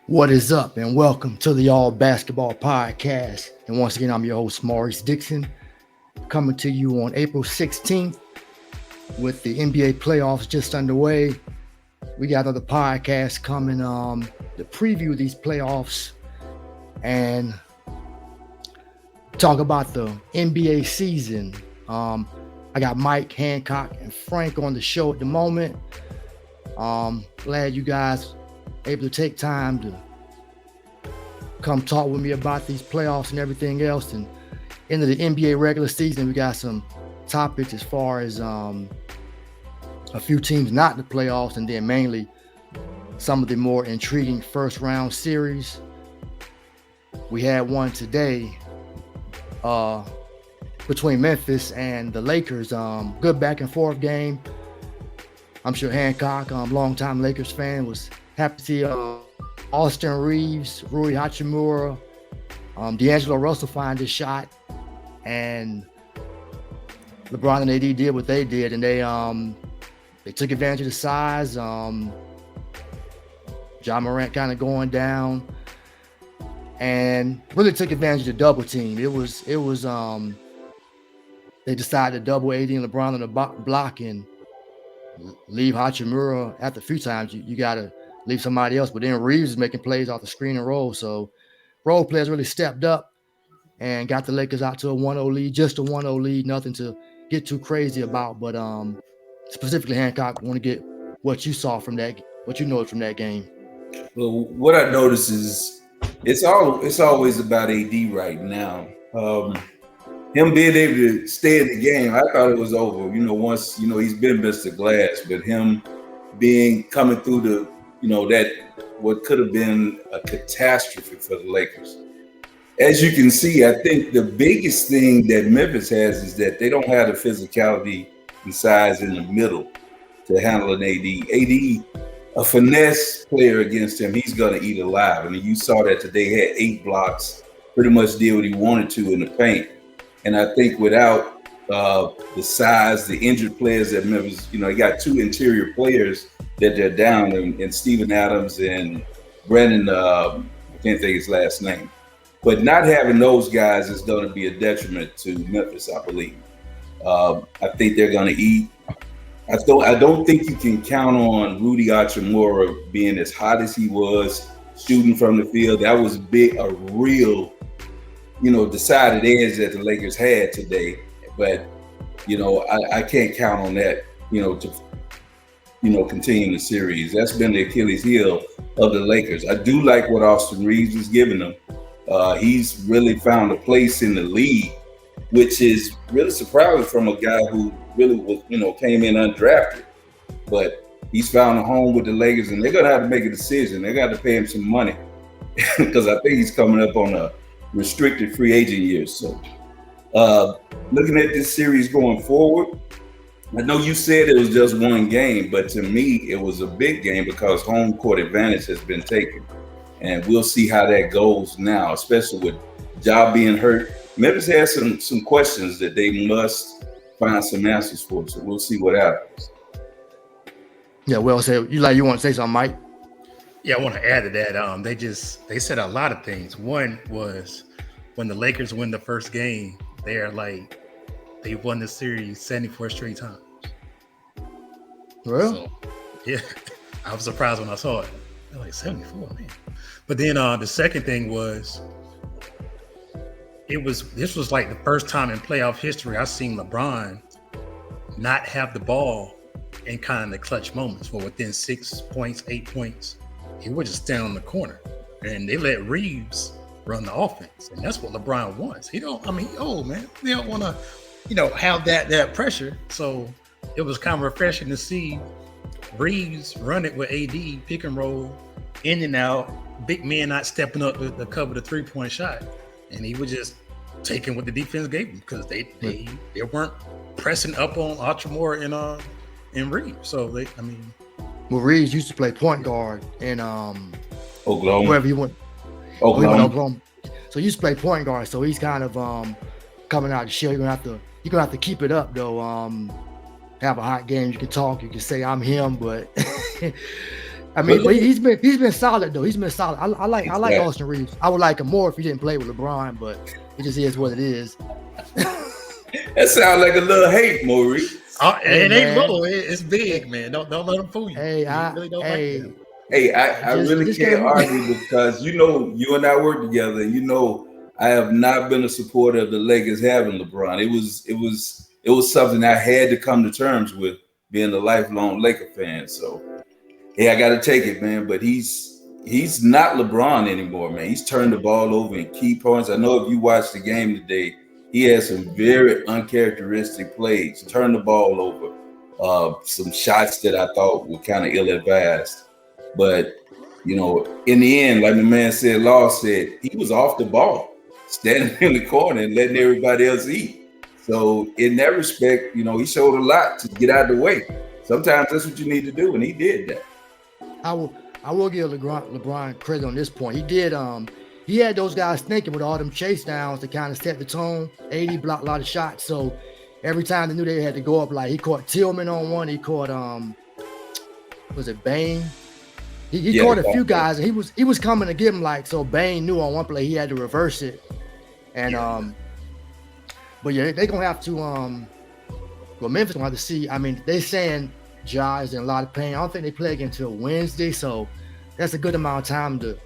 What is up, and welcome to the All Basketball Podcast. And once again, I'm your host, Maurice Dixon, coming to you on April 16th with the NBA playoffs just underway. We got another podcast coming to preview these playoffs and talk about the NBA season. I got Mike, Hancock, and Frank on the show at the moment. Glad you guys able to take time to come talk with me about these playoffs and everything else. And into the NBA regular season, we got some topics as far as a few teams not in the playoffs, and then mainly some of the more intriguing first round series. We had one today between Memphis and the Lakers. Good back and forth game. I'm sure Hancock, longtime Lakers fan, was happy to see Austin Reeves, Rui Hachimura, D'Angelo Russell find his shot, and LeBron and AD did what they did, and they took advantage of the size. Ja Morant kind of going down, and really took advantage of the double team. It was they decided to double AD and LeBron on the block and leave Hachimura after a few times. You got to leave somebody else. But then Reeves is making plays off the screen and roll. So role players really stepped up and got the Lakers out to a 1-0 lead, just a 1-0 lead, nothing to get too crazy about. But specifically, Hancock, I want to get what you saw from that, what you noticed from that game. Well, what I noticed is it's always about AD right now. Him being able to stay in the game, I thought it was over. Once he's been Mr. Glass, but him coming through that what could have been a catastrophe for the Lakers. As you can see, I think the biggest thing that Memphis has is that they don't have the physicality and size in the middle to handle an AD. AD, a finesse player against him, he's going to eat alive. I mean, you saw that today. He had 8 blocks, pretty much did what he wanted to in the paint. And I think without the size, the injured players that Memphis, you got 2 interior players that they're down, and Steven Adams and Brandon, I can't think his last name. But not having those guys is going to be a detriment to Memphis, I believe. I think they're going to eat. I don't think you can count on Rui Hachimura being as hot as he was, shooting from the field. That was a real decided edge that the Lakers had today. But, I can't count on that, to continue the series. That's been the Achilles heel of the Lakers. I do like what Austin Reeves is giving them. He's really found a place in the league, which is really surprising from a guy who really was, came in undrafted. But he's found a home with the Lakers, and they're going to have to make a decision. They got to pay him some money because I think he's coming up on a restricted free agent year. So looking at this series going forward, I know you said it was just one game, but to me, it was a big game because home court advantage has been taken. And we'll see how that goes now, especially with Ja being hurt. Memphis has some questions that they must find some answers for. So we'll see what happens. Yeah, well said. You want to say something, Mike? Yeah, I want to add to that. They said a lot of things. One was when the Lakers win the first game, they won the series 74 straight times. Well, so, yeah, I was surprised when I saw it. They're like 74, man. But then the second thing was, this was like the first time in playoff history I've seen LeBron not have the ball in kind of the clutch moments. For within 6 points, 8 points, he would just stand on the corner, and they let Reeves run the offense, and that's what LeBron wants. He old, man. They don't want to, have that pressure. So it was kind of refreshing to see Reeves run it with AD, pick and roll, in and out, big men not stepping up to cover the 3-point shot, and he was just taking what the defense gave him because they weren't pressing up on Hachimura and Reeves. So Maurice used to play point guard in Oklahoma. Wherever he went. Oklahoma. So he used to play point guard. So he's kind of coming out of the shell. You're gonna have to keep it up though. Have a hot game. You can talk. You can say I'm him, but I mean, but he's been solid though. He's been solid. I like Exactly. Austin Reeves. I would like him more if he didn't play with LeBron, but it just is what it is. That sounds like a little hate, Maurice. It ain't man. little. It's big, man. Don't let him fool you. Hey, You really don't like him. Hey, I really can't argue because you and I work together, and I have not been a supporter of the Lakers having LeBron. It was something I had to come to terms with, being a lifelong Laker fan. So, hey, I got to take it, man. But he's not LeBron anymore, man. He's turned the ball over in key points. I know if you watched the game today, he had some very uncharacteristic plays. Turned the ball over, some shots that I thought were kind of ill-advised. But, in the end, like my man said, Law said, he was off the ball, standing in the corner and letting everybody else eat. So in that respect, he showed a lot to get out of the way. Sometimes that's what you need to do, and he did that. I will give LeBron credit on this point. He did. He had those guys thinking with all them chase downs to kind of set the tone. AD blocked a lot of shots, so every time they knew they had to go up, like he caught Tillman on one. He caught was it Bain? He caught a few guys, and he was coming to give him so Bain knew on one play he had to reverse it, and but yeah, they're gonna have to Memphis gonna have to see. I mean, they saying Ja is in a lot of pain. I don't think they play again until Wednesday, so that's a good amount of time to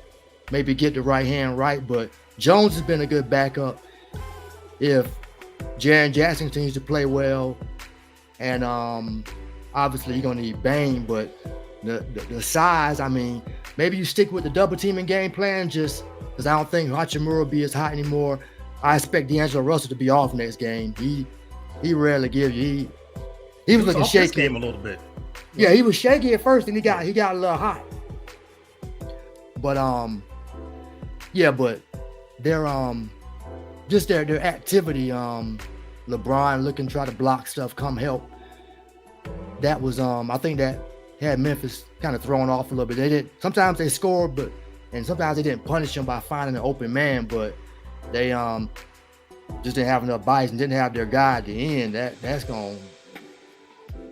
maybe get the right hand right. But Jones has been a good backup if Jaren Jackson continues to play well, and obviously you're gonna need Bain, but the size, I mean, maybe you stick with the double teaming game plan just because I don't think Hachimura will be as hot anymore. I expect D'Angelo Russell to be off next game. He rarely gives you. He was looking shaky. Game a little bit. Yeah, he was shaky at first, and he got a little hot. But but their just their activity. LeBron looking to try to block stuff, come help. That was I think that had Memphis kind of thrown off a little bit. Sometimes they scored, and sometimes they didn't punish them by finding an open man, but they just didn't have enough bodies and didn't have their guy at the end. That's going.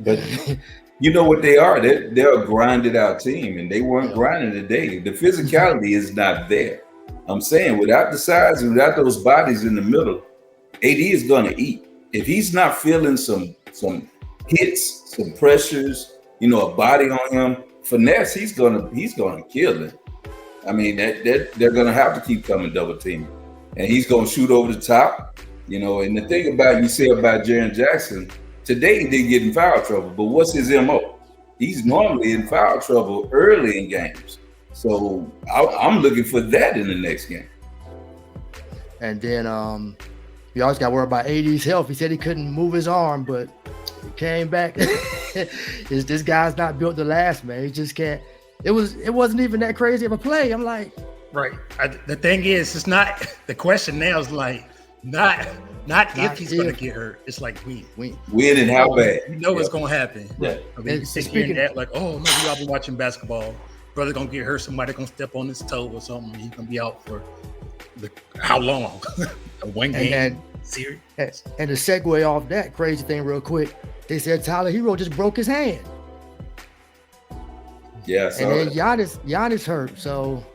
But you know what they are? They're a grinded out team, and they weren't grinding today. The physicality is not there. I'm saying without the size and without those bodies in the middle, AD is gonna eat. If he's not feeling some hits, some pressures, a body on him, finesse, he's gonna kill it. I mean, that they're gonna have to keep coming double teaming, and he's gonna shoot over the top, And the thing about you say about Jaren Jackson, today he didn't get in foul trouble, but what's his MO? He's normally in foul trouble early in games, so I'm looking for that in the next game. And then we always got to worry about AD's health. He said he couldn't move his arm, but he came back. This guy's not built to last, man. He just can't. It wasn't even that crazy of a play. I'm like, right. The thing is, it's not. The question now is not if he's going to get hurt. It's like when and how bad. It's going to happen. Yeah. I mean, you sit here and act like, oh, maybe y'all be watching basketball. Brother going to get hurt. Somebody going to step on his toe or something. He's going to be out for how long? One game series. And to segue off that crazy thing real quick, they said Tyler Hero just broke his hand. Yeah, and then Giannis hurt. So,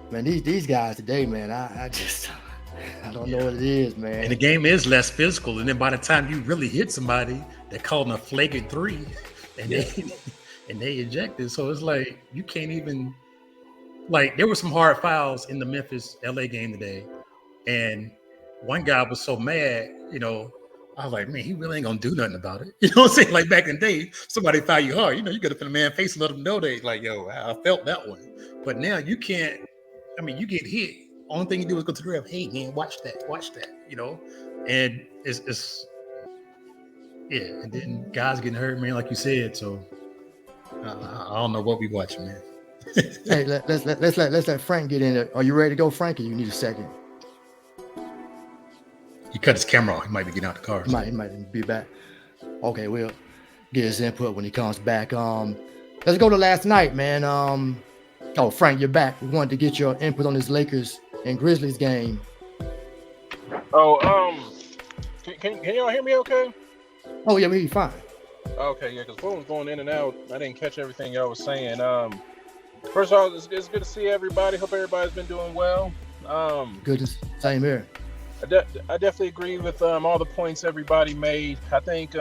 man, these guys today, man, I don't know what it is, man. And the game is less physical. And then by the time you really hit somebody, they're calling a flagrant 3, and they ejected. So it's like you can't even. Like, there were some hard fouls in the Memphis-LA game today, and one guy was so mad, I was like, man, he really ain't gonna do nothing about it. You know what I'm saying? Like back in the day, somebody foul you hard, you got to put a man face and let them know they like, yo, I felt that one. But now you can't. I mean, you get hit. Only thing you do is go to the ref. Hey, man, watch that. And it's And then guys getting hurt, man, like you said. So I don't know what we watching, man. Hey, let's let Frank get in there. Are you ready to go, Frank? Or you need a second? He cut his camera off. He might be getting out the car. He might be back. Okay, we'll get his input when he comes back. Let's go to last night, man. Frank, you're back. We wanted to get your input on this Lakers and Grizzlies game. Can y'all hear me okay? Oh, yeah, we fine. Okay, yeah, because phone was going in and out. I didn't catch everything y'all was saying. First of all, it's good to see everybody. Hope everybody's been doing well. Good, same here. I definitely agree with all the points everybody made. I think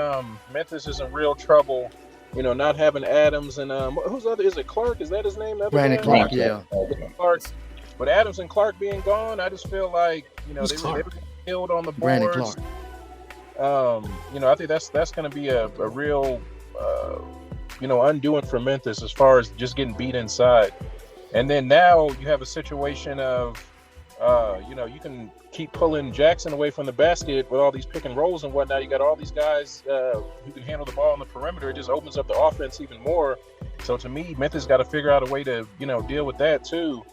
Memphis is in real trouble. You know, not having Adams and who's other? Is it Clark? Is that his name? Brandon Clark, yeah. Clark. But Adams and Clark being gone, I just feel like they were killed on the boards. Brandon Clark. I think that's going to be a real undoing for Memphis as far as just getting beat inside. And then now you have a situation of you can keep pulling Jackson away from the basket with all these pick and rolls and whatnot. You got all these guys who can handle the ball on the perimeter. It just opens up the offense even more. So to me, Memphis got to figure out a way to deal with that too.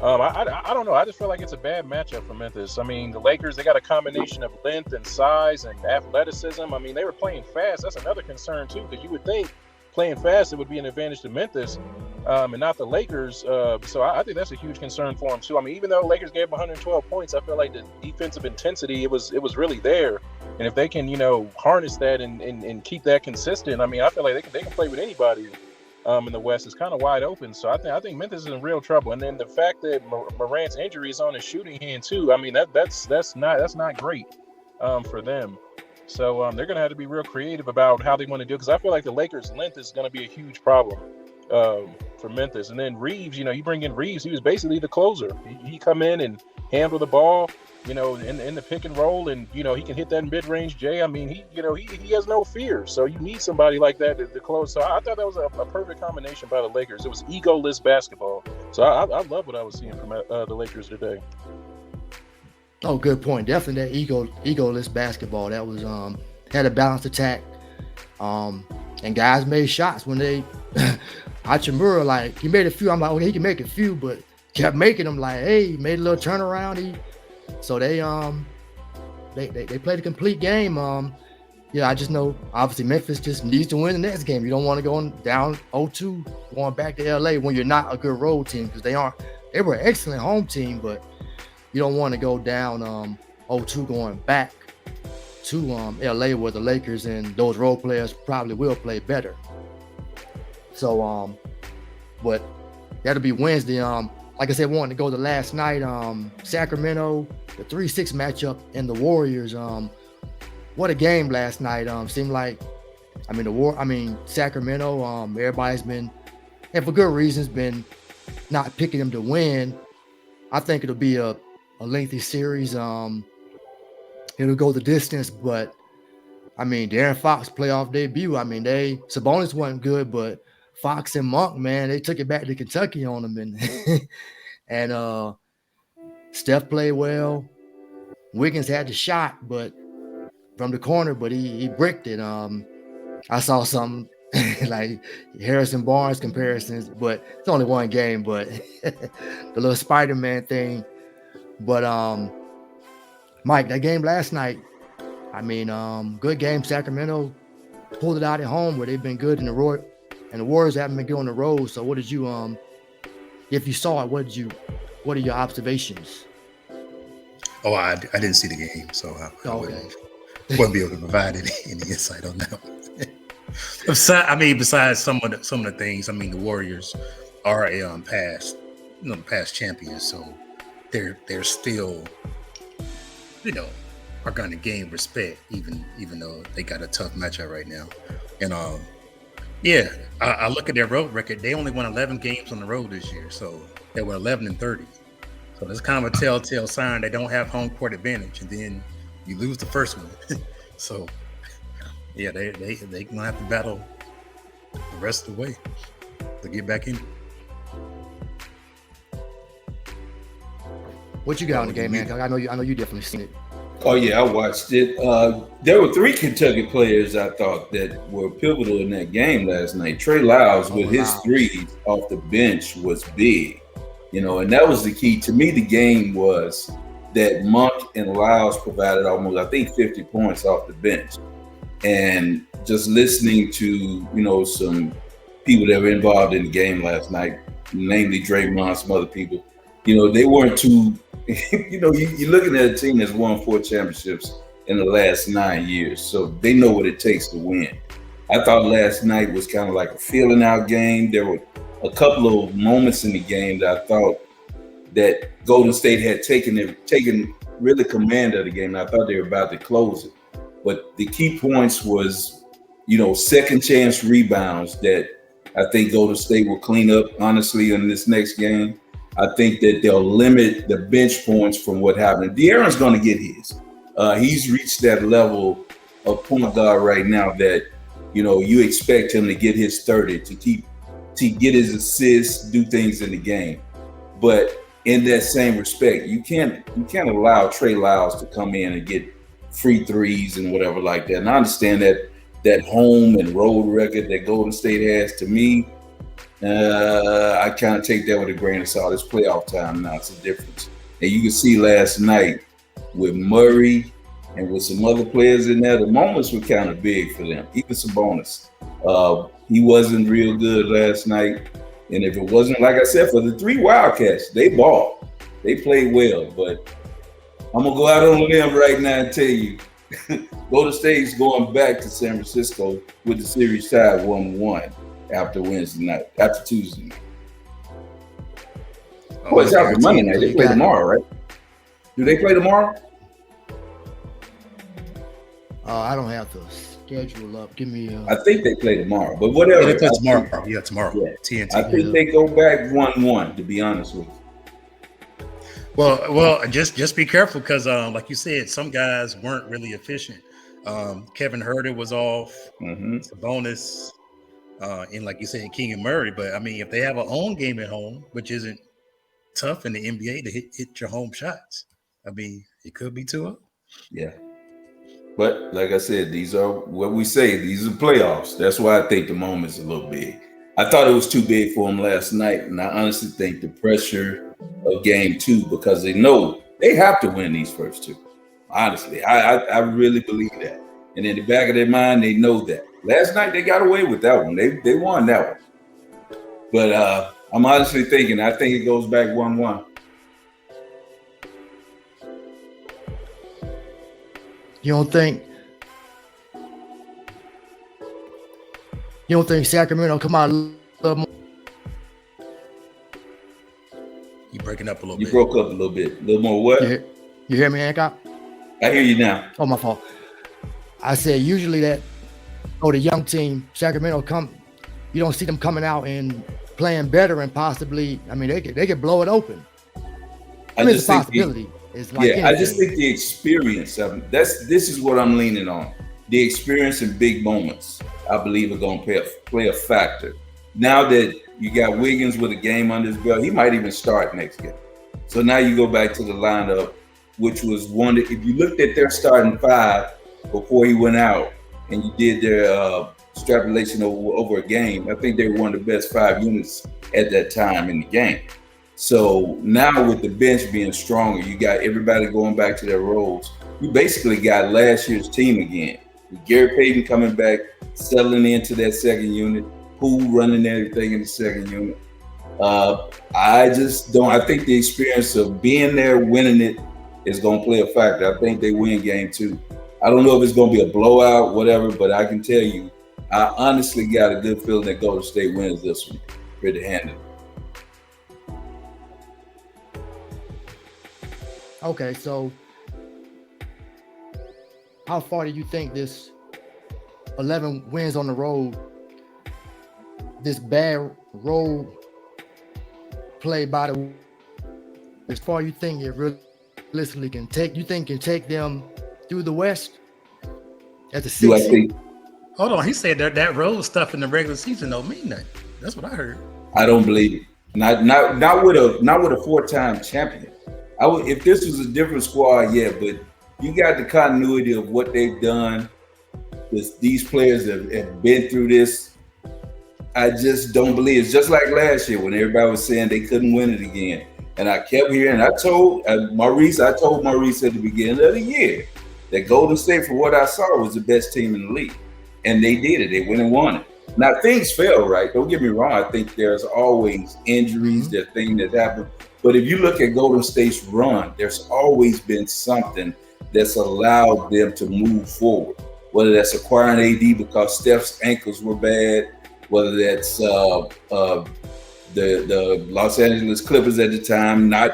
I don't know. I just feel like it's a bad matchup for Memphis. I mean, the Lakers, they got a combination of length and size and athleticism. I mean, they were playing fast. That's another concern too, because you would think playing fast it would be an advantage to Memphis and not the Lakers. So I think that's a huge concern for them too. I mean, even though Lakers gave 112 points, I feel like the defensive intensity it was really there. And if they can harness that and keep that consistent, I mean, I feel like they can play with anybody. In the West is kind of wide open, so I think Memphis is in real trouble. And then the fact that Morant's injury is on his shooting hand too. I mean that's not great for them. So they're gonna have to be real creative about how they want to do it, because I feel like the Lakers' length is gonna be a huge problem for Memphis. And then Reeves, you bring in Reeves, he was basically the closer. He come in and handle the ball, in the pick and roll, and he can hit that mid-range J. I mean, he has no fear. So you need somebody like that to close. So I thought that was a perfect combination by the Lakers. It was egoless basketball. So I love what I was seeing from the Lakers today. Oh, good point. Definitely that egoless basketball. That was had a balanced attack. And guys made shots when they Hachimura, like he made a few. I'm like, okay, he can make a few, but kept making them. Like, hey, he made a little turnaround. So they played a complete game. I just know obviously Memphis just needs to win the next game. You don't want to go down 0-2 going back to LA when you're not a good road team, because they were an excellent home team, but you don't want to go down 0-2 going back to LA where the Lakers and those role players probably will play better. So but that'll be Wednesday. Like I said, wanted to go to last night, Sacramento, the 3-6 matchup, and the Warriors. What a game last night. Seemed like, Sacramento, everybody's been, and for good reasons, been not picking them to win. I think it'll be a lengthy series. It'll go the distance, but De'Aaron Fox playoff debut. Sabonis wasn't good, but Fox and Monk, man, they took it back to Kentucky on them, and Steph played well. Wiggins had the shot, but from the corner, but he bricked it. I saw some like Harrison Barnes comparisons, but it's only one game. But the little Spider-Man thing. But Mike, that game last night, good game. Sacramento pulled it out at home where they've been good in the road. And the Warriors haven't been good on the road. So what did you, if you saw it, what are your observations? Oh, I didn't see the game, so I wouldn't be able to provide any insight on that one. Besides some of the things, the Warriors are a past champions, so they're still, are going to gain respect, even though they got a tough matchup right now. And I look at their road record. They only won 11 games on the road this year, so they were 11-30. So that's kind of a telltale sign they don't have home court advantage, and then you lose the first one. So they gonna have to battle the rest of the way to get back in. What you got on the game, man? I know you definitely seen it. Oh yeah, I watched it. There were 3 Kentucky players I thought that were pivotal in that game last night. Trey Lyles with his threes off the bench was big, and that was the key. To me, the game was that Monk and Lyles provided almost, I think, 50 points off the bench. And just listening to, some people that were involved in the game last night, namely Draymond, some other people, they weren't too, you're looking at a team that's won 4 championships in the last 9 years. So they know what it takes to win. I thought last night was kind of like a feeling out game. There were a couple of moments in the game that I thought that Golden State had taken really command of the game. And I thought they were about to close it. But the key points was, second chance rebounds that I think Golden State will clean up, honestly, in this next game. I think that they'll limit the bench points from what happened. De'Aaron's going to get his. He's reached that level of point guard right now that, you expect him to get his 30, to get his assists, do things in the game. But in that same respect, you can't allow Trey Lyles to come in and get free threes and whatever like that. And I understand that home and road record that Golden State has. To me, I kind of take that with a grain of salt. It's playoff time now. It's a difference. And you can see last night with Murray and with some other players in there, the moments were kind of big for them. Even Sabonis. He wasn't real good last night. And if it wasn't, like I said, for the 3 Wildcats, they balled. They played well. But I'm going to go out on a limb right now and tell you, Golden State's going back to San Francisco with the series tied 1-1 after Tuesday night. Oh, it's after Monday night. They play tomorrow, right? Do they play tomorrow? I don't have the schedule up. Give me. I think they play tomorrow, but whatever. Yeah, they play tomorrow. Tomorrow. Yeah. TNT. I think they go back 1-1. To be honest with you. Well, just be careful because, like you said, some guys weren't really efficient. Kevin Huerter was off. Sabonis, and like you said, King and Murray. But I mean, if they have a home game at home, which isn't tough in the NBA to hit your home shots, I mean, it could be 2-0. Yeah. But like I said, these are what we say. These are playoffs. That's why I think the moment's a little big. I thought it was too big for them last night, and I honestly think the pressure of game 2, because they know they have to win these first 2. Honestly, I really believe that. And in the back of their mind, they know that. Last night they got away with that one. They won that one. But I'm honestly thinking, I think it goes back 1-1. You don't think Sacramento come out a little more? You breaking up a little bit. You broke up a little bit. A little more what? You hear me, Hancock? I hear you now. Oh, my fault. I said usually the young team, Sacramento you don't see them coming out and playing better and possibly, I mean, they could blow it open. It's a possibility. I just think the experience of it, this is what I'm leaning on. The experience in big moments, I believe, are going to play a factor. Now that you got Wiggins with a game under his belt, he might even start next game. So now you go back to the lineup, which was one that, if you looked at their starting 5 before he went out and you did their extrapolation over a game, I think they were one of the best 5 units at that time in the game. So now with the bench being stronger, you got everybody going back to their roles. You basically got last year's team again. With Gary Payton coming back, settling into that second unit, Poole running everything in the second unit. I think the experience of being there, winning it, is going to play a factor. I think they win game 2. I don't know if it's going to be a blowout, whatever, but I can tell you, I honestly got a good feeling that Golden State wins this one pretty handily. Okay, so how far do you think this 11 wins on the road, this bad road play by the, as far you think it realistically can take them through the West at the 6th seed? Hold on, he said that road stuff in the regular season don't mean nothing. That's what I heard. I don't believe it. Not with a 4-time champion. If this was a different squad, yeah, but you got the continuity of what they've done. These players have been through this. I just don't believe it's just like last year when everybody was saying they couldn't win it again. And I kept hearing, I told Maurice at the beginning of the year that Golden State, for what I saw, was the best team in the league. And they did it. They went and won it. Now, things fell, right? Don't get me wrong. I think there's always injuries, there's things that happen. But if you look at Golden State's run, there's always been something that's allowed them to move forward. whether that's acquiring AD because Steph's ankles were bad, whether that's the Los Angeles Clippers at the time not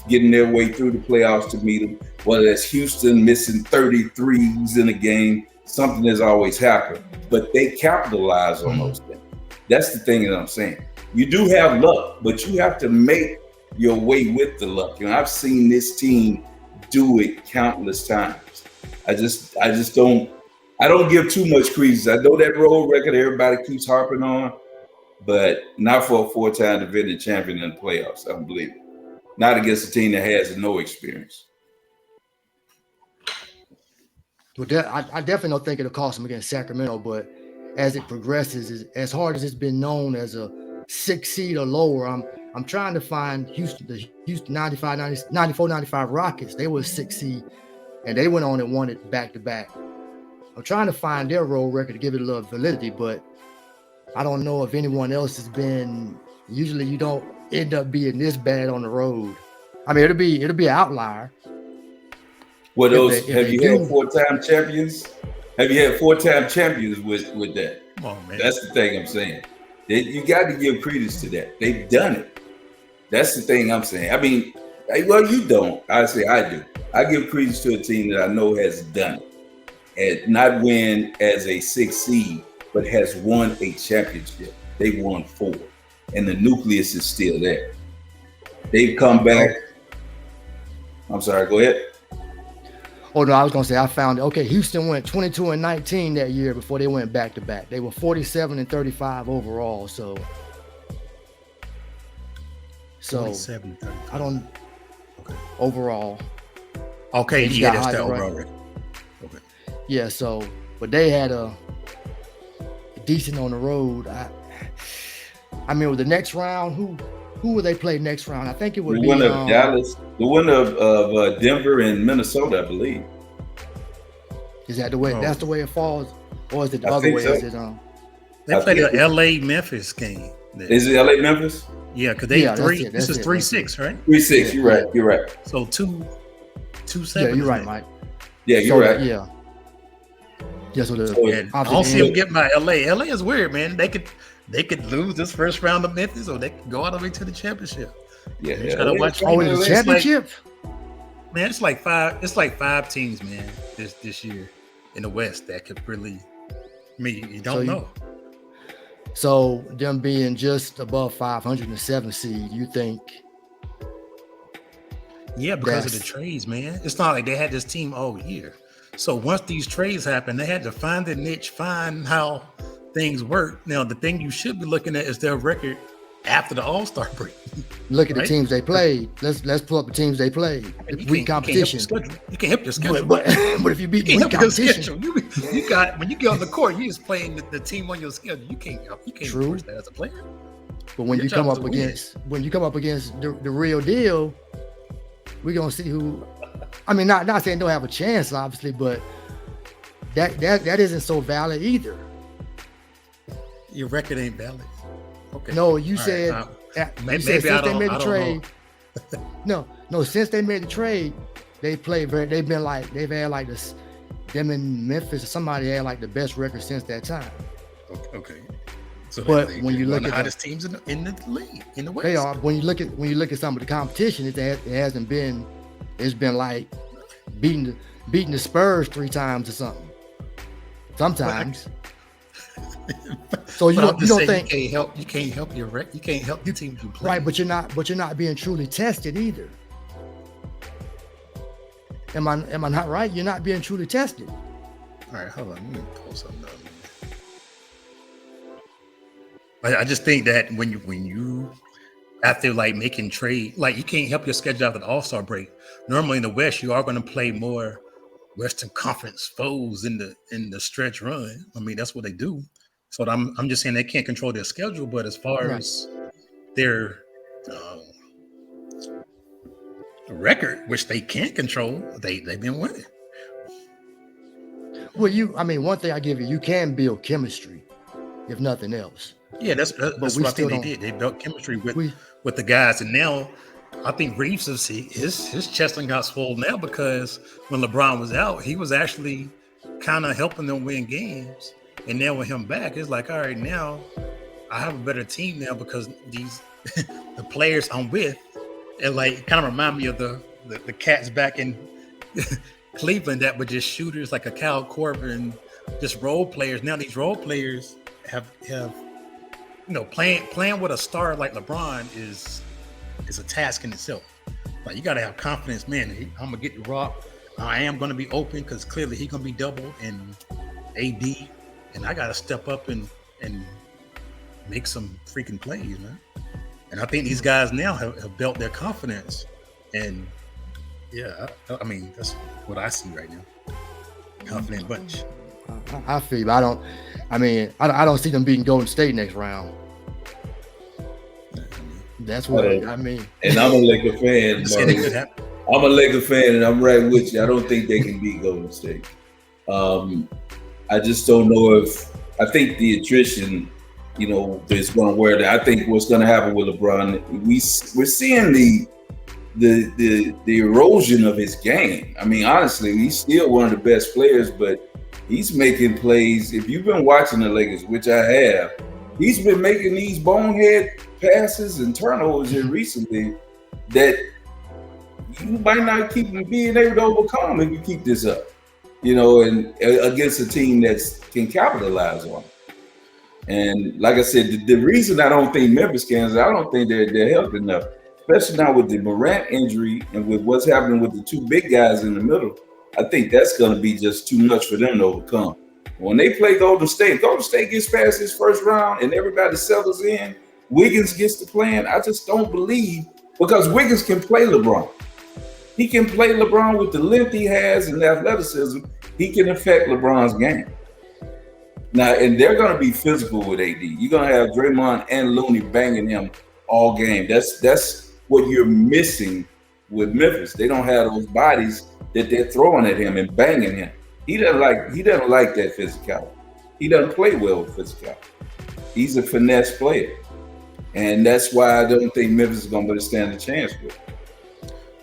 getting their way through the playoffs to meet them, whether that's Houston missing 33s in a game. Something has always happened, but they capitalize on those things. That's the thing that I'm saying. You do have luck, but you have to make your way with the luck. I've seen this team do it countless times. I don't give too much credence. I know that road record everybody keeps harping on, but not for a 4-time defending champion in the playoffs. I don't believe it. Not against a team that has no experience. Well, I definitely don't think it'll cost them against Sacramento, but as it progresses, as hard as it's been known as a 6 seed or lower, I'm trying to find the Houston 94-95 Rockets. They were a 6 seed, and they went on and won it back-to-back. I'm trying to find their road record to give it a little validity, but I don't know if anyone else has been. Usually you don't end up being this bad on the road. I mean, it'll be an outlier. Well, those have you had 4-time champions? Have you had 4-time champions with that? Come on, man. That's the thing I'm saying. You got to give credence to that. They've done it. That's the thing I'm saying. I mean, well, you don't. I say I do. I give credence to a team that I know has done it. And not win as a 6 seed, but has won a championship. They won 4. And the nucleus is still there. They've come back. I'm sorry, go ahead. Oh, no, I was going to say, I found it. Okay, Houston went 22-19 that year before they went back-to-back. They were 47-35 overall, so 47-35. I don't Okay. overall. Okay, They yeah, got that's the higher overall record. record. Okay. Yeah, so, but they had a decent on the road. I mean, with the next round, who would they play next round? I think it would The be winner of Dallas, the winner of Denver and Minnesota, I believe. Is that the way? Oh. That's the way it falls, or is it the I other think way? so. Is it They I played think the LA-Memphis game. Is it LA Memphis? Yeah, because they Yeah, that's three. it, This that's is it, 3-6, right? 3-6. You're right. You're right. So 2-7. Yeah, you're right, isn't it? Mike. Yeah, you're right. Yeah. Yeah, so So And I don't see them getting by LA. LA is weird, man. They could lose this first round of Memphis, or they could go all the way to the championship. Yeah, You gotta watch. Oh, in the It's championship? Man, it's like 5 teams, man, this year in the West that could really. I mean, you don't know. So them being just above 500 and 7 seed, you think? Yeah, because of the Yes. trades, man. It's not like they had this team all year. So once these trades happen, they had to find their niche, find how things work. Now, the thing you should be looking at is their record after the All-Star break. Look at the Right? teams they played. Let's pull up the teams they played. Weak competition. You can't help your schedule. But if you beat You weak can't help your competition, schedule. You got when you get on the court, you just playing the team on your schedule. You can't True. force that as a player. but when Your you come job is up to win. against the real deal, we're gonna see who. I mean, not saying don't have a chance, obviously, but that isn't so valid either. Your record ain't valid. Okay. No, you All said. right, You said maybe since they made I the don't trade. No, since they made the trade, they've had like this. Them in Memphis or somebody had like the best record since that time. Okay. So But they when you one look of the at hottest teams in the league in the West. They are. When you look at some of the competition, it hasn't been. It's been like beating the Spurs 3 times or something. Sometimes. So you But I'm don't just saying think you can't help your record. You can't help the team you play. right, but you're not being truly tested either. Am I not right? You're not being truly tested. All right, hold on. Let me pull something up. I just think that when you after like making trade, like you can't help your schedule after the All-Star break. Normally in the West, you are going to play more Western Conference foes in the stretch run. I mean, that's what they do. So I'm just saying they can't control their schedule, but as far Right. as their record, which they can't control, they've been winning. Well, one thing I give you can build chemistry, if nothing else. Yeah, that's we what I still think they don't- did. They built chemistry with We the guys, and now I think Reeves his chest got swollen now because when LeBron was out, he was actually kind of helping them win games. And now with him back, it's like, all right, now I have a better team now because these the players I'm with, and like kind of remind me of the cats back in Cleveland that were just shooters like a Cal Corbin, just role players. Now these role players have playing with a star like LeBron is a task in itself. Like you got to have confidence, man. I'm gonna get the rock. I am gonna be open because clearly he's gonna be double and AD, and I got to step up and make some freaking plays, man. And I think these guys now have built their confidence, and yeah, I mean that's what I see right now. Confident bunch. I feel you. I don't see them beating Golden State next round. That's what I mean. And I'm a Laker fan. I'm a Laker fan, and I'm right with you. I don't think they can beat Golden State. I just don't know if I think the attrition, is going to wear that. I think what's going to happen with LeBron, we're seeing the erosion of his game. I mean, honestly, he's still one of the best players, but he's making plays. If you've been watching the Lakers, which I have, he's been making these bonehead passes and turnovers here recently that you might not keep being able to overcome if you keep this up, and against a team that can capitalize on it. And like I said, the reason I don't think Memphis can is I don't think they're healthy enough, especially now with the Morant injury and with what's happening with the two big guys in the middle. I think that's going to be just too much for them to overcome. When they play Golden State gets past this first round and everybody settles in, Wiggins gets to playing. I just don't believe, because Wiggins can play LeBron. He can play LeBron with the length he has and the athleticism. He can affect LeBron's game. Now, and they're going to be physical with AD. You're going to have Draymond and Looney banging him all game. That's what you're missing with Memphis. They don't have those bodies that they're throwing at him and banging him. He doesn't like that physicality. He doesn't play well with physicality. He's a finesse player. And that's why I don't think Memphis is going to stand a chance with him.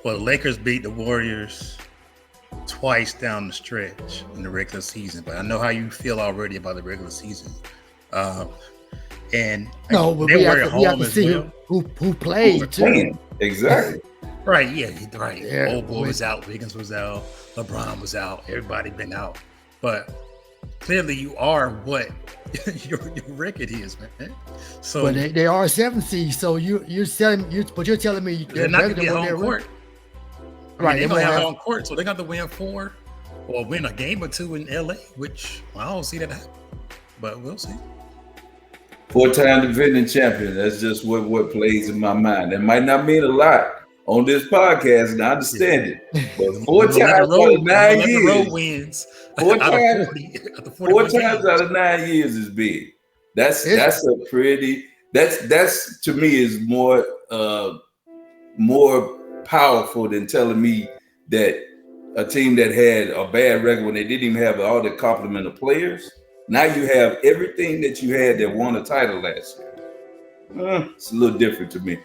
Well, the Lakers beat the Warriors twice down the stretch in the regular season, but I know how you feel already about the regular season. And no, but we have to see who played too. Exactly. Right, right. Yeah, Old boy was out, Wiggins was out, LeBron was out, everybody been out. But clearly you are what your record is, man. So but they are 7 seed, so you're telling me they're not gonna get home court. Right, they're gonna have home court, so they got to win 4 or win a game or 2 in LA, which I don't see that happen. But we'll see. 4-time defending champion. That's just what plays in my mind. That might not mean a lot on this podcast, and I understand it. But 4 times out of 9 years, road wins. 4 times out of 9 years is big. That's a pretty. That's to me is more powerful than telling me that a team that had a bad record when they didn't even have all the complement of players. Now you have everything that you had that won a title last year. It's a little different to me.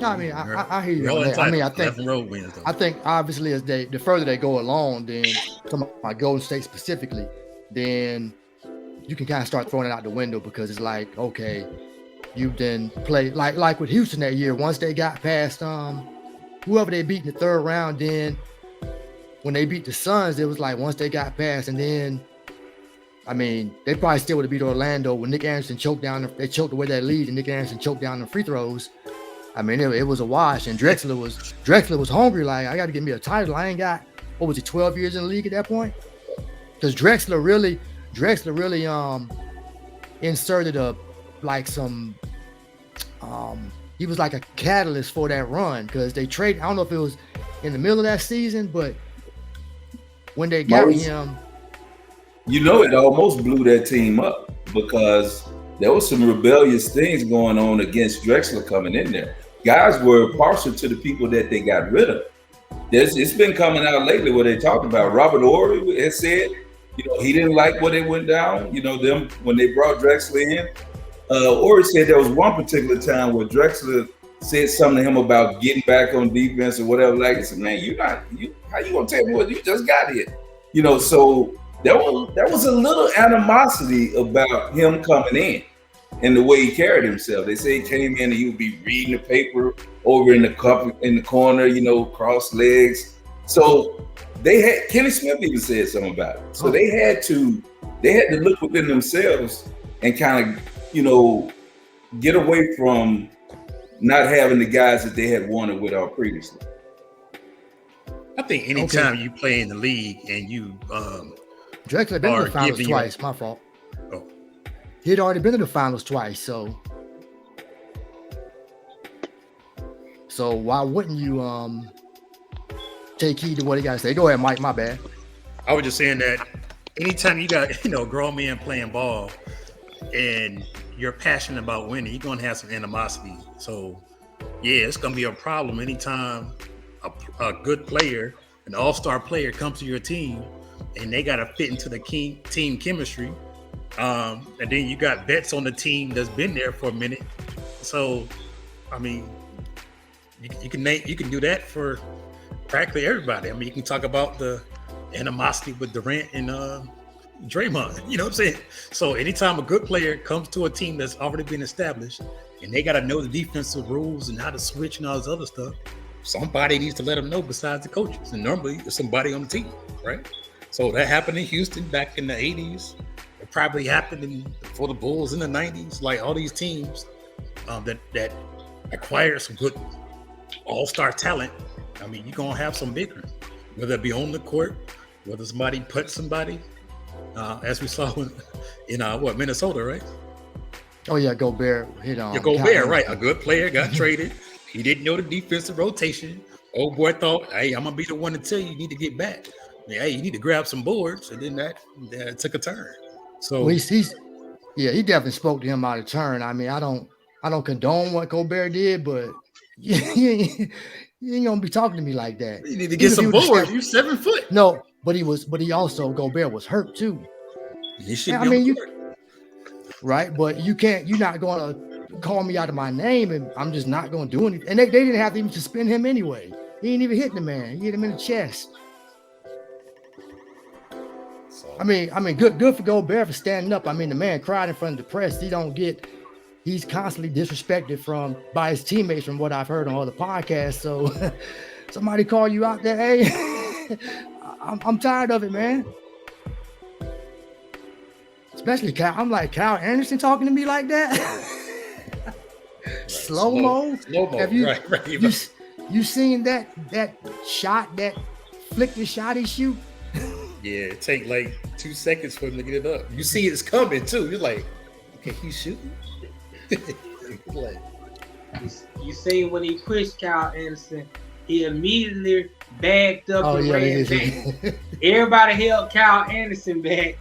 I mean, I hear you. I mean, I think obviously as the further they go along, then talking about Golden State specifically, then you can kind of start throwing it out the window, because it's like, okay, you then play like with Houston that year. Once they got past whoever they beat in the third round, then when they beat the Suns, it was like once they got past, and then I mean, they probably still would have beat Orlando when Nick Anderson choked away that lead, and Nick Anderson choked down the free throws. I mean, it was a wash, and Drexler was hungry. Like, I got to get me a title. I ain't got, what was it, 12 years in the league at that point? Because Drexler really inserted he was like a catalyst for that run, because they traded. I don't know if it was in the middle of that season, but when they got him, it almost blew that team up, because there was some rebellious things going on against Drexler coming in there. Guys were partial to the people that they got rid of. It's been coming out lately where they talked about Robert Horry has said, he didn't like what it went down, when they brought Drexler in. Horry said there was one particular time where Drexler said something to him about getting back on defense or whatever. Like, I said, man, how you gonna tell me what you just got here? You know, so there was a little animosity about him coming in and the way he carried himself. They say he came in and he would be reading the paper over in the corner, you know, cross legs. So Kenny Smith even said something about it. So they had to look within themselves and kind of, you know, get away from not having the guys that they had wanted with previously. I think anytime you play in the league and you Drexler been in the finals twice. My fault. Oh. He'd already been in the finals twice, so why wouldn't you take heed to what he got to say? Go ahead, Mike. My bad. I was just saying that anytime you got grown men playing ball and you're passionate about winning, you're gonna have some animosity. So yeah, it's gonna be a problem anytime a good player, an all-star player, comes to your team and they gotta fit into the team chemistry. And then you got vets on the team that's been there for a minute. So, I mean, you can do that for practically everybody. I mean, you can talk about the animosity with Durant and Draymond. You know what I'm saying? So, anytime a good player comes to a team that's already been established, and they got to know the defensive rules and how to switch and all this other stuff, somebody needs to let them know besides the coaches. And normally, it's somebody on the team, right? So that happened in Houston back in the 80s. It probably happened for the Bulls in the 90s. Like all these teams that acquired some good all-star talent. I mean, you're gonna have some bickering, whether it be on the court, whether somebody put somebody, as we saw in Minnesota, right? Oh yeah, Gobert hit on. Yeah, Gobert, right? A good player got traded. He didn't know the defensive rotation. Old boy thought, "Hey, I'm gonna be the one to tell you need to get back. Hey, you need to grab some boards," and then that took a turn. So well, he definitely spoke to him out of turn. I mean, I don't condone what Gobert did, but you ain't gonna be talking to me like that. You need to get some boards. You're 7 foot. No, but Gobert was hurt too. Right, but you're not gonna call me out of my name, and I'm just not gonna do anything. And they didn't have to even suspend him anyway. He ain't even hit the man. He hit him in the chest. I mean, good for Gobert for standing up. I mean, the man cried in front of the press. He's constantly disrespected by his teammates from what I've heard on other podcasts. So somebody call you out there, hey, I'm tired of it, man. Especially Kyle. I'm like, Kyle Anderson talking to me like that? Right. Slow-mo? Have you, right. You seen that shot, that flick shot he shoot? Yeah, it take like 2 seconds for him to get it up. You see it's coming too. You're like, okay, he's shooting. Like, you see when he pushed Kyle Anderson, he immediately backed up and ran back. Everybody held Kyle Anderson back,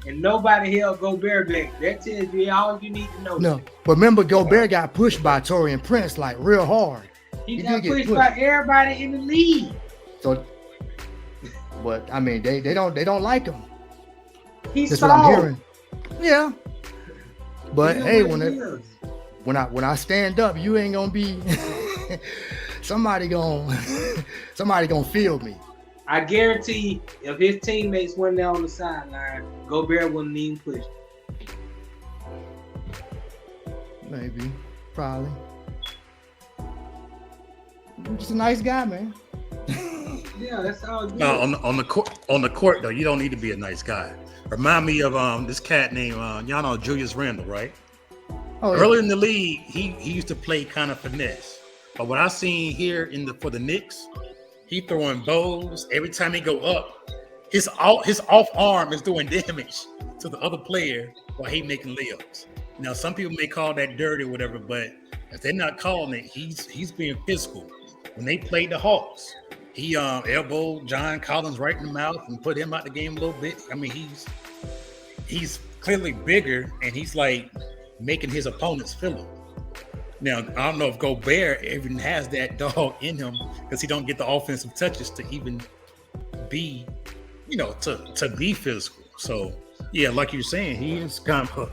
and nobody held Gobert back. That tells you all you need to know. No, but remember, Gobert got pushed by Taurean Prince like real hard. He got pushed by everybody in the league. So. But I mean, they don't like him. That's what I'm hearing. Yeah. But hey, when I stand up, you ain't gonna be somebody gonna field me. I guarantee if his teammates weren't there on the sideline, Gobert wouldn't even push. Maybe, probably. I'm just a nice guy, man. Yeah, that's all good. No, on the court though, you don't need to be a nice guy. Remind me of this cat named y'all know Julius Randle, right? Oh, earlier in the league, he used to play kind of finesse. But what I seen here for the Knicks, he throwing bows every time he go up. His off arm is doing damage to the other player while he making layups. Now some people may call that dirty or whatever, but if they're not calling it, he's being physical. When they played the Hawks, he elbowed John Collins right in the mouth and put him out the game a little bit. I mean, he's clearly bigger, and he's like making his opponents feel him. Now, I don't know if Gobert even has that dog in him because he don't get the offensive touches to even be, to be physical. So, yeah, like you're saying, he is kind of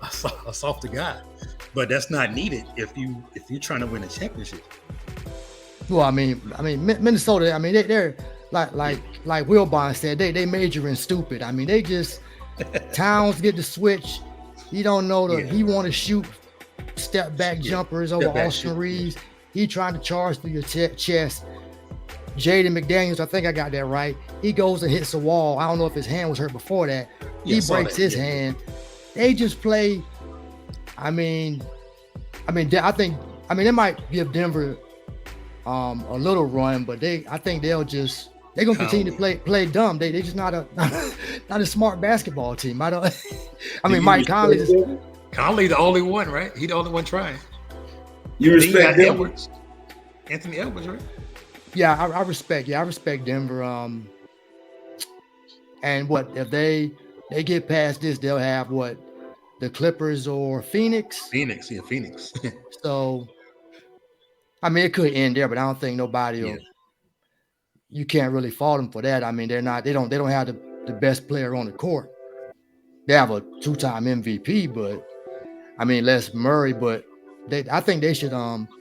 a softer guy. But that's not needed if you're trying to win a championship. Well, I mean, Minnesota. I mean, they're like Wilbon said. They major in stupid. I mean, they just Towns get the switch. He don't know he want to shoot step back jumpers over Austin Reeves. He trying to charge through your chest. Jaden McDaniels, I think I got that right. He goes and hits the wall. I don't know if his hand was hurt before that. He breaks his hand. They just play. I think they might give Denver a little run, but I think they're gonna continue to play dumb. They just not a smart basketball team. Mike Conley. Conley the only one, right? He the only one trying. You respect Denver? Anthony Edwards, right? Yeah, I respect Denver. And what if they get past this, they'll have what, the Clippers or Phoenix? Phoenix. So, I mean, it could end there, but I don't think nobody will. You can't really fault them for that. I mean, they don't have the best player on the court. They have a 2-time MVP, but I mean, Les Murray, but I think they should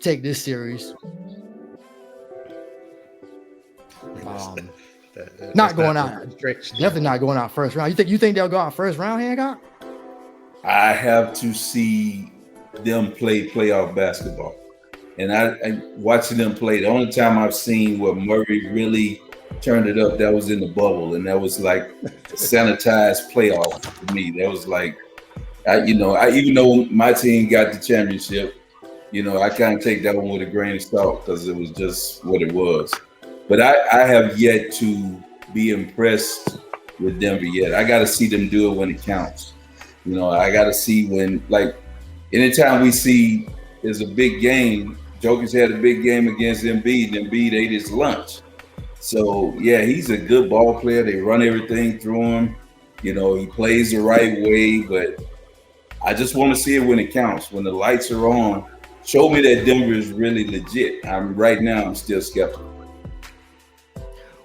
take this series. Not going out. Definitely not going out first round. You think they'll go out first round, Hancock? I have to see them play playoff basketball. And I watching them play, the only time I've seen where Murray really turned it up, that was in the bubble. And that was like sanitized playoff for me. That was like, even though my team got the championship, I kind of take that one with a grain of salt because it was just what it was. But I have yet to be impressed with Denver yet. I got to see them do it when it counts. I got to see when, like, anytime we see there's a big game, Jokic had a big game against Embiid. Embiid ate his lunch. So, yeah, he's a good ball player. They run everything through him. He plays the right way. But I just want to see it when it counts. When the lights are on, show me that Denver is really legit. Right now, I'm still skeptical.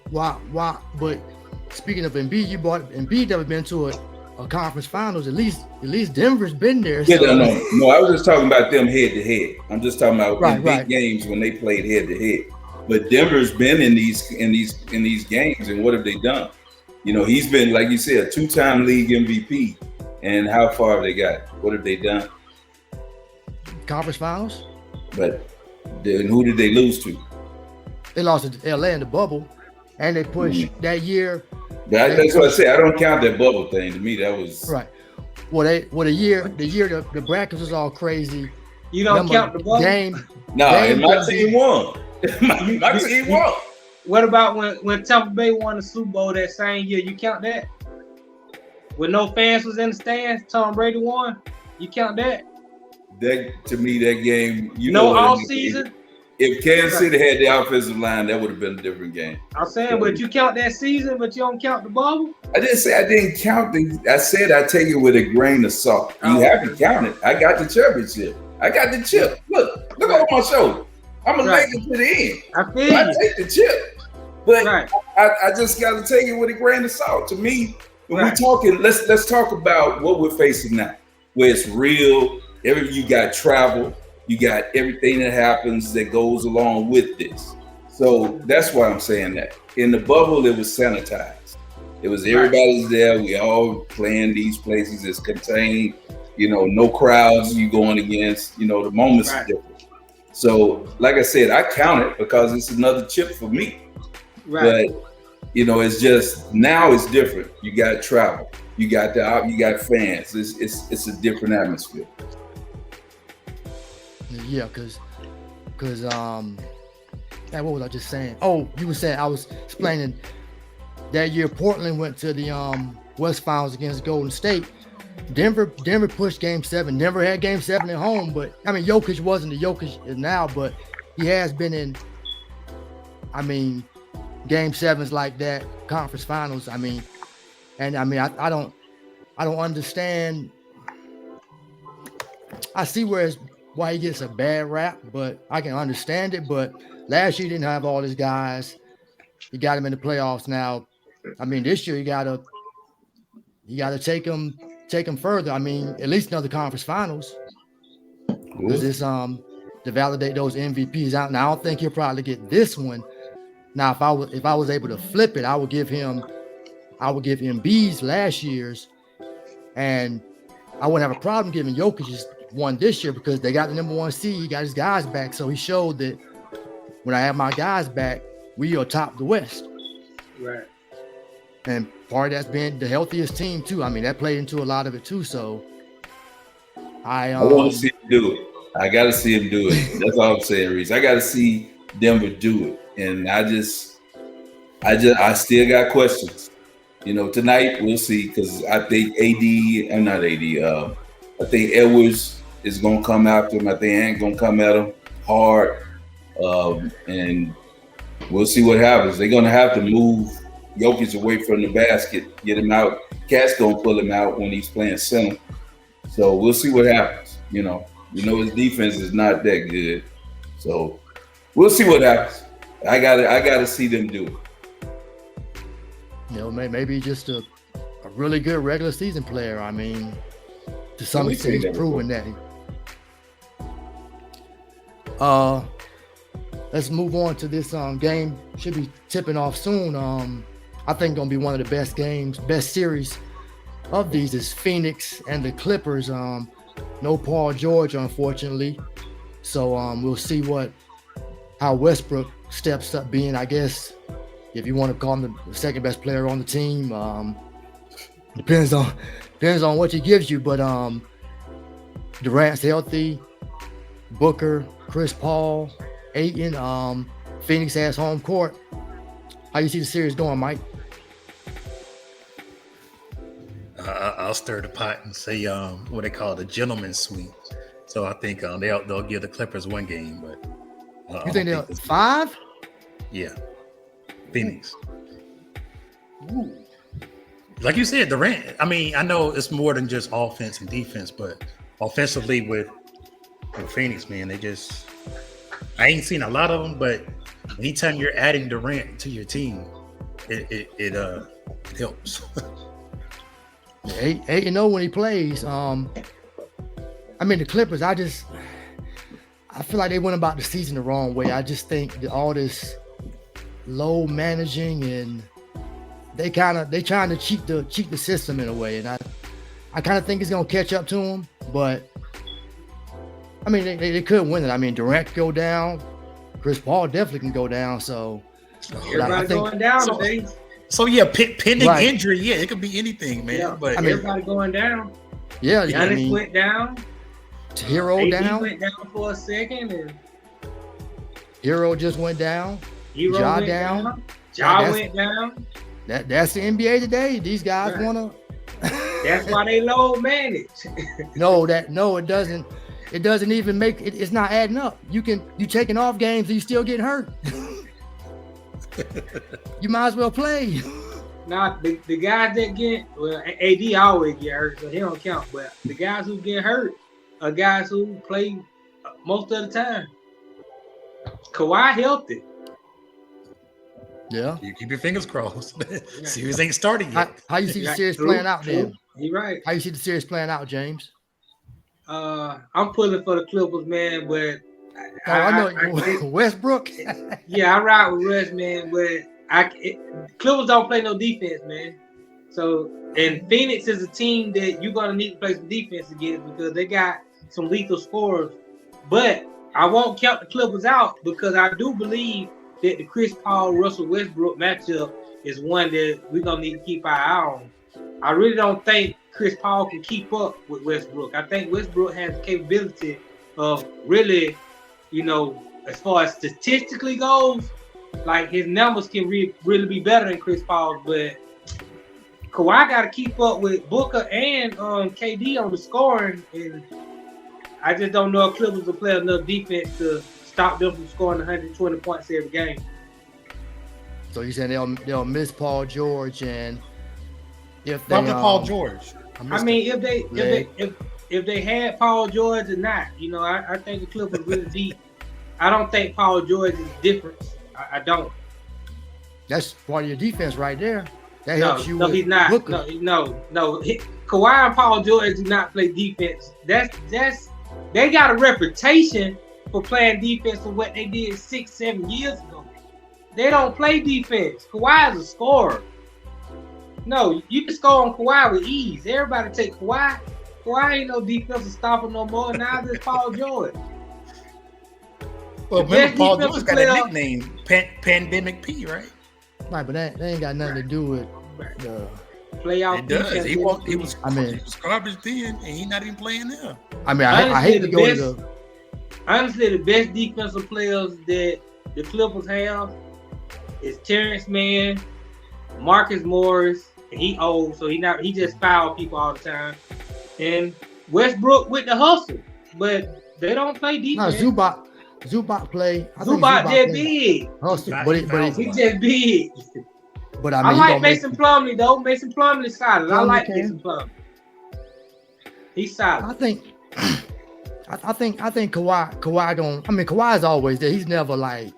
Why? But speaking of Embiid, you brought Embiid never been to a conference finals. At least Denver's been there. So. Yeah, no. I was just talking about them head to head. I'm just talking about big games when they played head to head. But Denver's been in these games, and what have they done? He's been, like you said, a 2-time league MVP. And how far have they got? What have they done? Conference finals. But then who did they lose to? They lost to LA in the bubble, and they pushed that year. That's what I say. I don't count that bubble thing. To me, that was right. The year the brackets was all crazy. You don't count the bubble game. No, and my team won. my team won. What about when Tampa Bay won the Super Bowl that same year? You count that? When no fans was in the stands, Tom Brady won. You count that? That, to me, that game. All season. If Kansas City had the offensive line, that would have been a different game. I'm saying, but you count that season, but you don't count the bubble? I didn't say I didn't count I said I take it with a grain of salt. You have to count it. I got the championship. I got the chip. Look over my shoulder. I'm going to make it to the end. I feel I take the chip. But I just got to take it with a grain of salt. To me, when we're talking, let's talk about what we're facing now, where it's real. You got travel. You got everything that happens that goes along with this. So that's why I'm saying that. In the bubble, it was sanitized. It was everybody's there. We all playing these places. It's contained. No crowds you going against. The moments are different. So, like I said, I count it because it's another chip for me. Right. But it's just now it's different. You got travel. You got fans. It's a different atmosphere. Yeah, because what was I just saying? Oh, you were saying I was explaining that year Portland went to the West Finals against Golden State. Denver pushed Game 7. Denver had Game 7 at home, but I mean Jokic wasn't the Jokic is now, but he has been in. Game 7s like that, conference finals. I don't understand. I see why he gets a bad rap, but I can understand it. But last year he didn't have all his guys. You got him in the playoffs now. This year you gotta take him further. At least another conference finals. because it's to validate those MVPs out. Now I don't think he'll probably get this one. Now if I was able to flip it, I would give him B's last year's, and I wouldn't have a problem giving Jokic's one this year because they got the number 1 seed. He got his guys back, so he showed that when I have my guys back, we are top the West. Right. And part of that's been the healthiest team too. I mean, that played into a lot of it too. So I want to see him do it. I got to see him do it. That's all I'm saying, Reese. I got to see Denver do it, and I still got questions. You know, tonight we'll see because I think I think Edwards is gonna come after him. I think Ant gonna come at him hard, and we'll see what happens. They're gonna have to move Jokic away from the basket, get him out. Cat's gonna pull him out when he's playing center. So we'll see what happens. You know his defense is not that good, so we'll see what happens. I gotta see them do it. You know, maybe just a really good regular season player. I mean, to some extent, he's proven that. Let's move on to this game. Should be tipping off soon. I think gonna be one of the best series of these is Phoenix and the Clippers. No Paul George, unfortunately. So we'll see how Westbrook steps up being, I guess, if you want to call him the second best player on the team. Depends on what he gives you. But Durant's healthy. Booker, Chris Paul, Ayton, Phoenix has home court. How you see the series going, Mike? I'll stir the pot and say what they call the gentleman's sweep. So I think they'll give the Clippers one game, but you think they'll 5? Yeah, Phoenix. Ooh. Like you said, Durant. I mean, I know it's more than just offense and defense, but offensively with Phoenix, man, I ain't seen a lot of them, but anytime you're adding Durant to your team, it helps. 8-0 when he plays. I mean, the Clippers, I feel like they went about the season the wrong way. I just think that all this low managing and they trying to cheat the system in a way, and I kind of think it's gonna catch up to them. But I mean, they could win it. I mean, Durant could go down, Chris Paul definitely can go down. So everybody going down today. So yeah, pending injury, yeah, it could be anything, man. Yeah, but everybody going down. Yeah, Giannis went down. Hero AD down. Went down for a second, and Hero just went down. Hero Ja went down. Ja went down. That's the NBA today. These guys wanna. That's why they low manage. No, it doesn't. It doesn't even make it. It's not adding up. You taking off games and you still getting hurt. You might as well play. Now the guys that get AD always get hurt, so he don't count. But the guys who get hurt are guys who play most of the time. Kawhi healthy. Yeah. You keep your fingers crossed. Series ain't started yet. How you see the series playing out, then? You're right. How you see the series playing out, James? I'm pulling for the Clippers, man, but I know Westbrook. Yeah, I ride with Russ, man, but Clippers don't play no defense, man. So, and Phoenix is a team that you're gonna need to play some defense against because they got some lethal scorers. But I won't count the Clippers out because I do believe that the Chris Paul Russell Westbrook matchup is one that we're gonna need to keep our eye on. I really don't think Chris Paul can keep up with Westbrook. I think Westbrook has the capability of really, as far as statistically goes, like his numbers can really be better than Chris Paul. But Kawhi got to keep up with Booker and KD on the scoring, and I just don't know if Clippers will play enough defense to stop them from scoring 120 points every game. So you saying they'll miss Paul George, and if they Paul George. I mean, if they had Paul George or not, I think the Clippers really deep. I don't think Paul George is different. I don't. That's part of your defense right there. That helps you. No, he's not. Booker. No. Kawhi and Paul George do not play defense. That's they got a reputation for playing defense for what they did 6-7 years ago. They don't play defense. Kawhi is a scorer. No, you can score on Kawhi with ease. Everybody take Kawhi. Kawhi ain't no defensive stopper no more. Now it's Paul George. Well, remember Paul George got a nickname, Pandemic P, right? Right, but that ain't got nothing to do with the playoff. It does. He was garbage then, and he's not even playing now. I mean, I hate to go to the. Honestly, the best defensive players that the Clippers have is Terrence Mann, Marcus Morris, and he old, so he just foul people all the time. And Westbrook with the hustle, but they don't play defense. No, Zubac play. Zubac just big. Hustle, he just big. But I mean, I like Mason Plumlee though. Mason Plumlee solid. I like Mason Plumlee. He's solid. I think Kawhi don't. I mean, Kawhi's always there. He's never like.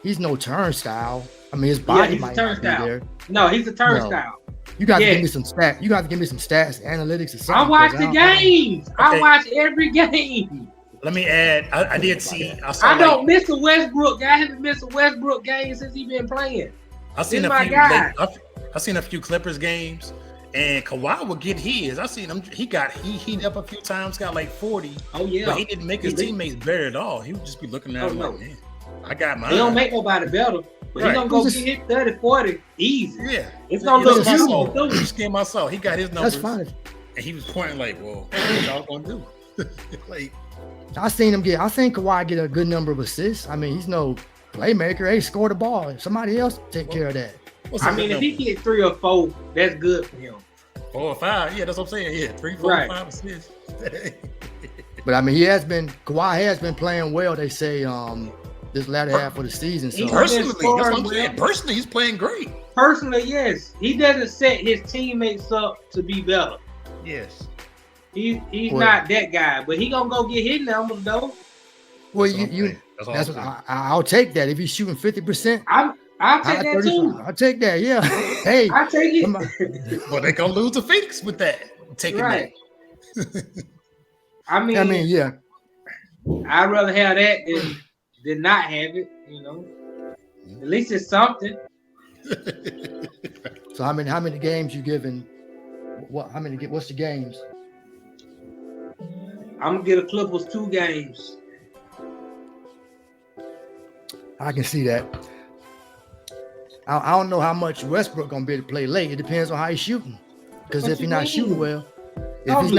He's no turnstile. I mean, his body might not be there. No, he's a turnstile. No. You got to give me some stats. You got to give me some stats, analytics, or something. I watch the games. Okay. I watch every game. Let me add. I did see. I don't miss a Westbrook. I haven't missed a Westbrook game since he's been playing. I've seen a few Clippers games, and Kawhi would get his. I seen him. He heated up a few times. Got like 40. Oh yeah. But he didn't make his teammates better at all. He would just be looking at him like, man, I got mine. He don't make nobody better. But he's gonna go get hit 30, 40 easy. Yeah. It's gonna look beautiful. You scared my soul. He got his numbers. That's fine. And he was pointing like, well, what y'all gonna do? Like, I seen Kawhi get a good number of assists. I mean, he's no playmaker. Hey, score the ball. Somebody else take care of that. I mean, if he get 3 or 4, that's good for him. 4 or 5, yeah, that's what I'm saying. Yeah, 3, 4, 5 assists. But I mean, Kawhi has been playing well. They say this latter half of the season. So personally, that's what I'm saying. Personally, he's playing great. Personally, yes, he doesn't set his teammates up to be better. Yes, he's not that guy, but he gonna go get his numbers though. Well, I'll take that if he's shooting 50%. I'll take that too. I'll take that. Yeah. Hey, I'll take it. Well, they gonna lose the Phoenix with that. Taking right. that. I mean, yeah. I'd rather have that than not have it. You know, at least it's something. So how many games you giving? What's the games? I'm gonna get the Clippers 2 games. I can see that. I don't know how much Westbrook gonna be able to play late. It depends on how he's shooting. Because if he's not shooting well, don't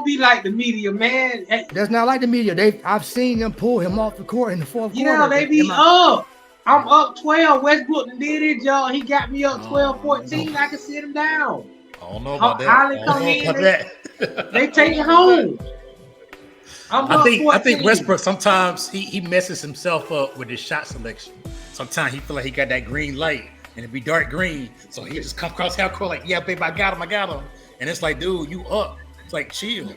be like the media, man. That's not like the media. I've seen them pull him off the court in the fourth quarter. Yeah, they be up. I'm up 12. Westbrook did it, y'all. He got me up 12, 14. I can sit him down. I don't know about that. They take it home. I think Westbrook sometimes he messes himself up with his shot selection. Sometimes he feel like he got that green light and it be dark green, so he just come across half court like, yeah, babe, I got him. And it's like, dude, you up? It's like, chill.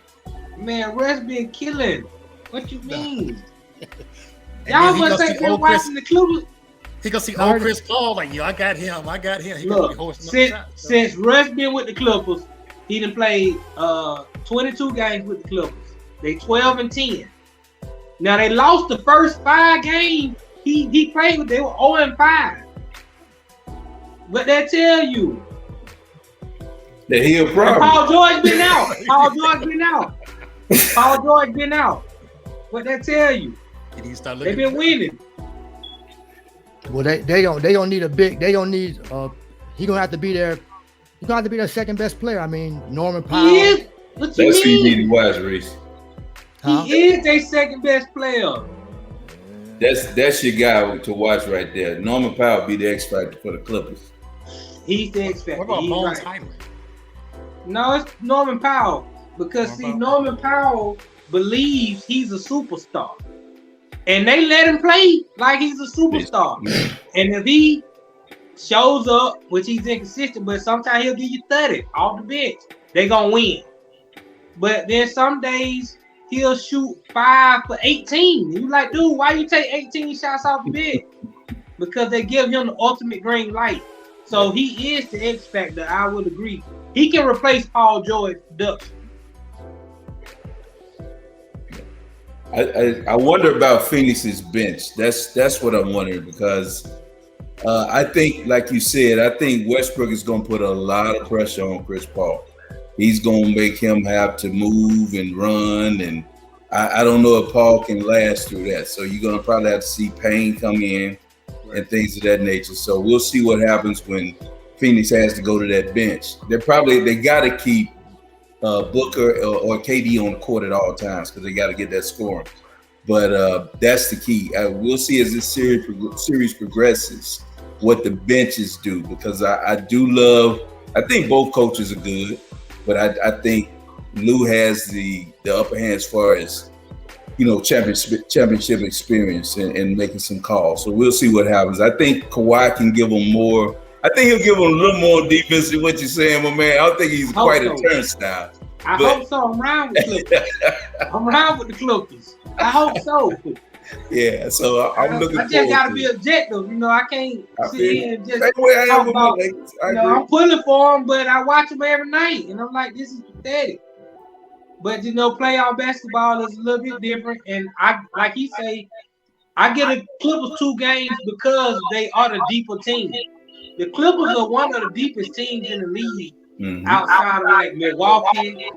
Man, West been killing. What you mean? Y'all must think they're watching the Clippers. He gonna see old Chris Paul like, yo, I got him. He Look, since Russ been with the Clippers, he done played 22 games with the Clippers. They 12-10. Now they lost the first 5 games he played with. They were 0-5. But they tell you that he a problem. Paul George been out. What they tell you? They've been winning. Well, they don't need a big. They don't need. He gonna have to be there. He's gonna have to be their second best player. I mean, Norman Powell. He is. What you That's mean? who you need to watch, Reese. Huh? He is their second best player. That's your guy to watch right there. Norman Powell be the X factor for the Clippers. He's the X factor. What about Bones Highland? No, it's Norman Powell because Norman Powell believes he's a superstar, and they let him play like he's a superstar. And if he shows up, which he's inconsistent, but sometimes he'll give you 30 off the bench, they gonna win. But then some days he'll shoot 5 for 18. You like, dude, why you take 18 shots off the bench? Because they give him the ultimate green light. So he is the X factor. I would agree. He can replace Paul George production. I wonder about Phoenix's bench. That's what I'm wondering because I think, like you said, I think Westbrook is going to put a lot of pressure on Chris Paul. He's going to make him have to move and run, and I don't know if Paul can last through that. So you're going to probably have to see Payne come in and things of that nature. So we'll see what happens when Phoenix has to go to that bench. They got to keep Booker or KD on the court at all times because they got to get that scoring. But that's the key. We'll see as this series progresses what the benches do, because I think both coaches are good, but I think Lou has the upper hand as far as, championship experience and making some calls. So we'll see what happens. I think Kawhi can give them more. I think he'll give them a little more defense than what you're saying, my man. I don't think he's quite a turnstile. I hope so. I'm around with the Clippers. I'm around with the Clippers. I hope so. Yeah, so I'm looking forward to it. I just got to be objective. I can't sit here and just talk about, I'm pulling for them, but I watch them every night, and I'm like, this is pathetic. But, playoff basketball is a little bit different, and like he say, I get the Clippers 2 games because they are the deeper team. The Clippers are one of the deepest teams in the league, outside of like Milwaukee,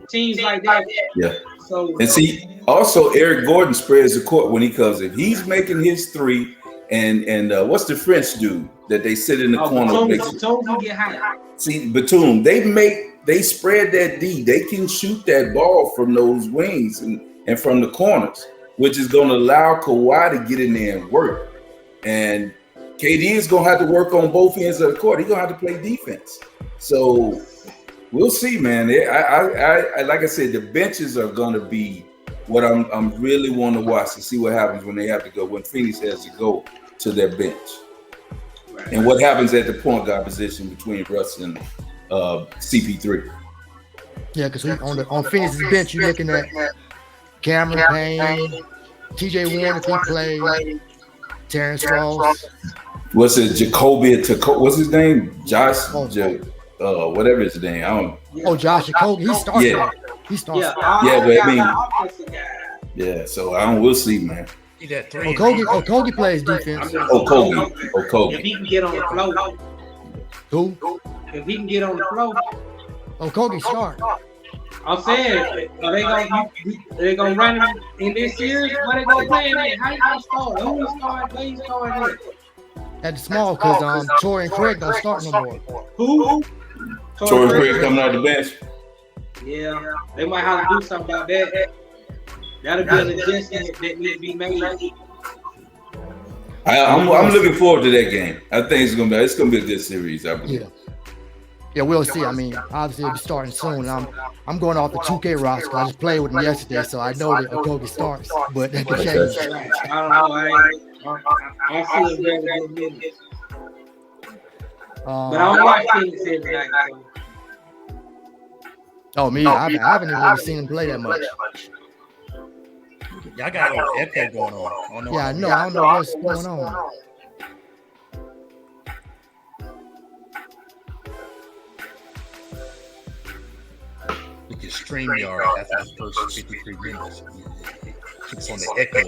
teams like that. Yeah. So and see, also Eric Gordon spreads the court when he comes in. He's making his 3, and what's the French dude that they sit in the corner? Batum can get high. See, Batum, they spread that D. They can shoot that ball from those wings and from the corners, which is going to allow Kawhi to get in there and work. And KD is going to have to work on both ends of the court. He's going to have to play defense. So we'll see, man. I like I said, the benches are going to be what I'm really want to watch to see what happens when they have to go, when Phoenix has to go to their bench. Right. And what happens at the point guard position between Russ and CP3. Yeah, because on Phoenix's bench, you're looking at Cameron Payne, TJ Warren if he plays, Terrence Ross. What's it? What's his name? Josh. Whatever his name. I don't. Josh Jacoby. He started. Yeah. He started. Yeah. So we'll see, man. Okogie plays defense. Okogie. If he can get on the floor. Who? If he can get on the floor. Okogie start. I'm saying, are they gonna run him in this series? What they gonna play in it? How you gonna start? Who you starting? Where you starting at the small, because Troy and Craig don't start no more. Who? Troy and Craig coming out the bench. Yeah, they might have to do something about that. That'll be an adjustment that needs to be made. I'm looking forward to that game. I think it's gonna be a good series. I believe. Yeah, we'll see. I mean, obviously it'll be starting soon. I'm going off the 2K roster. I just played with him yesterday, so I know that Okogie starts, but that can change. I don't know. I see a very good minute. But I don't watch Phoenix every night. Oh, me? I haven't even really seen him play that much. Y'all got a little echo going on. I know. I don't know what's going on. We can stream y'all after the first 53 minutes. It keeps on the echo.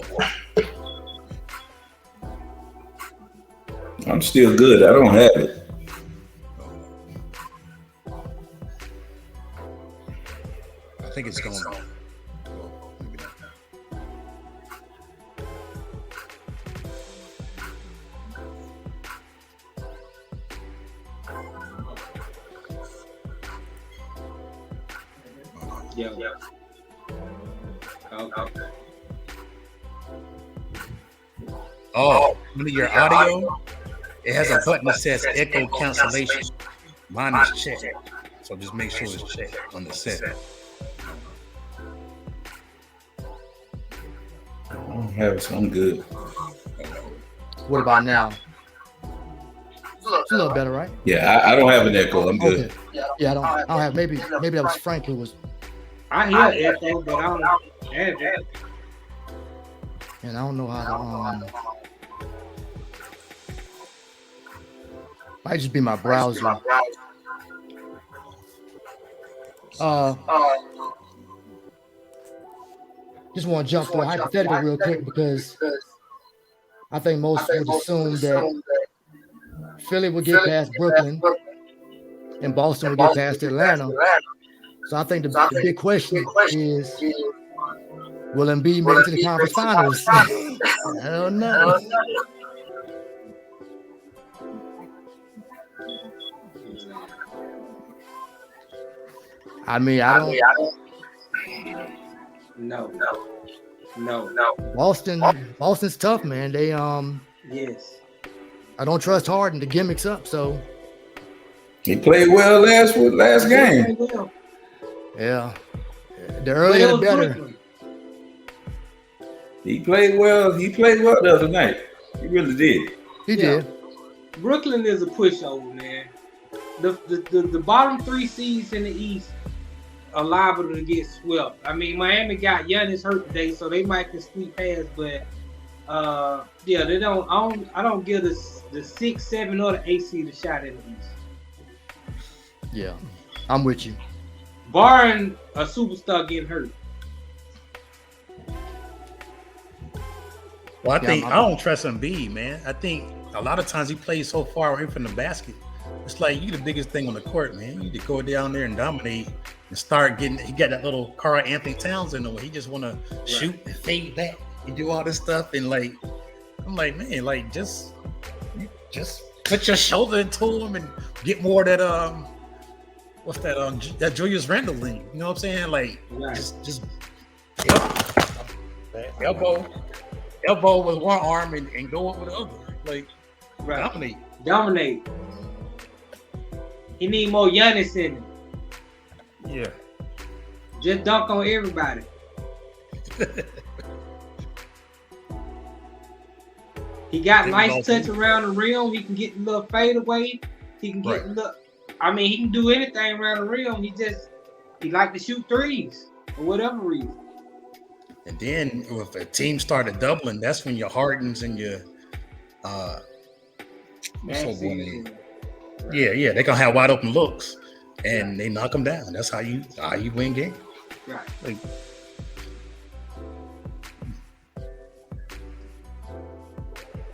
I'm still good. I don't have it. I think it's going on. Yeah. Okay. Oh, under your audio, it has a button that says echo cancellation. Mine is checked. So just make sure it's checked on the set. I don't have it, so I'm good. What about now? It's a little better, right? Yeah, I don't have an echo. I'm good. Okay. Yeah, I don't have. Maybe that was Frank who was. I hear echo, but I don't have it. And I don't know how to. Might just be my browser. just want to jump to a hypothetical real quick because I think most would assume that Philly would get past Brooklyn and Boston would get past Atlanta. So I think the big question is, will Embiid make it to the conference finals? I don't know. I mean, I don't. No. Boston's tough, man. They Yes. I don't trust Harden. The gimmick's up, so He played well last game. yeah. The earlier the better. Brooklyn. He played well. He played well the other night. He really did. He did. Brooklyn is a pushover, man. The bottom 3 seeds in the East are liable to get swept. I mean, Miami got Giannis hurt today, so they might can squeak past, but yeah, they don't. I don't give the 6, 7, or the 8 seed a shot in the East. Yeah, I'm with you. Barring a superstar getting hurt. Well, I don't trust Embiid, man. I think a lot of times he plays so far away from the basket. It's like you the biggest thing on the court, man. You need to go down there and dominate and start getting. He got that little Karl Anthony Towns in the way. He just want to shoot and fade back and do all this stuff. And like, I'm like, man, like just put your shoulder into him and get more of that what's that that Julius Randle in. You know what I'm saying? Like just elbow with one arm and go up with the other. Like Dominate. He need more Giannis in him. Yeah. Just dunk on everybody. He got nice touch around the rim. He can get a little fade away. He can get a little. I mean, he can do anything around the rim. He like to shoot threes for whatever reason. And then if a team started doubling, that's when your Hardens and your yeah, they're gonna have wide open looks and they knock them down. That's how you win games. Right. Like,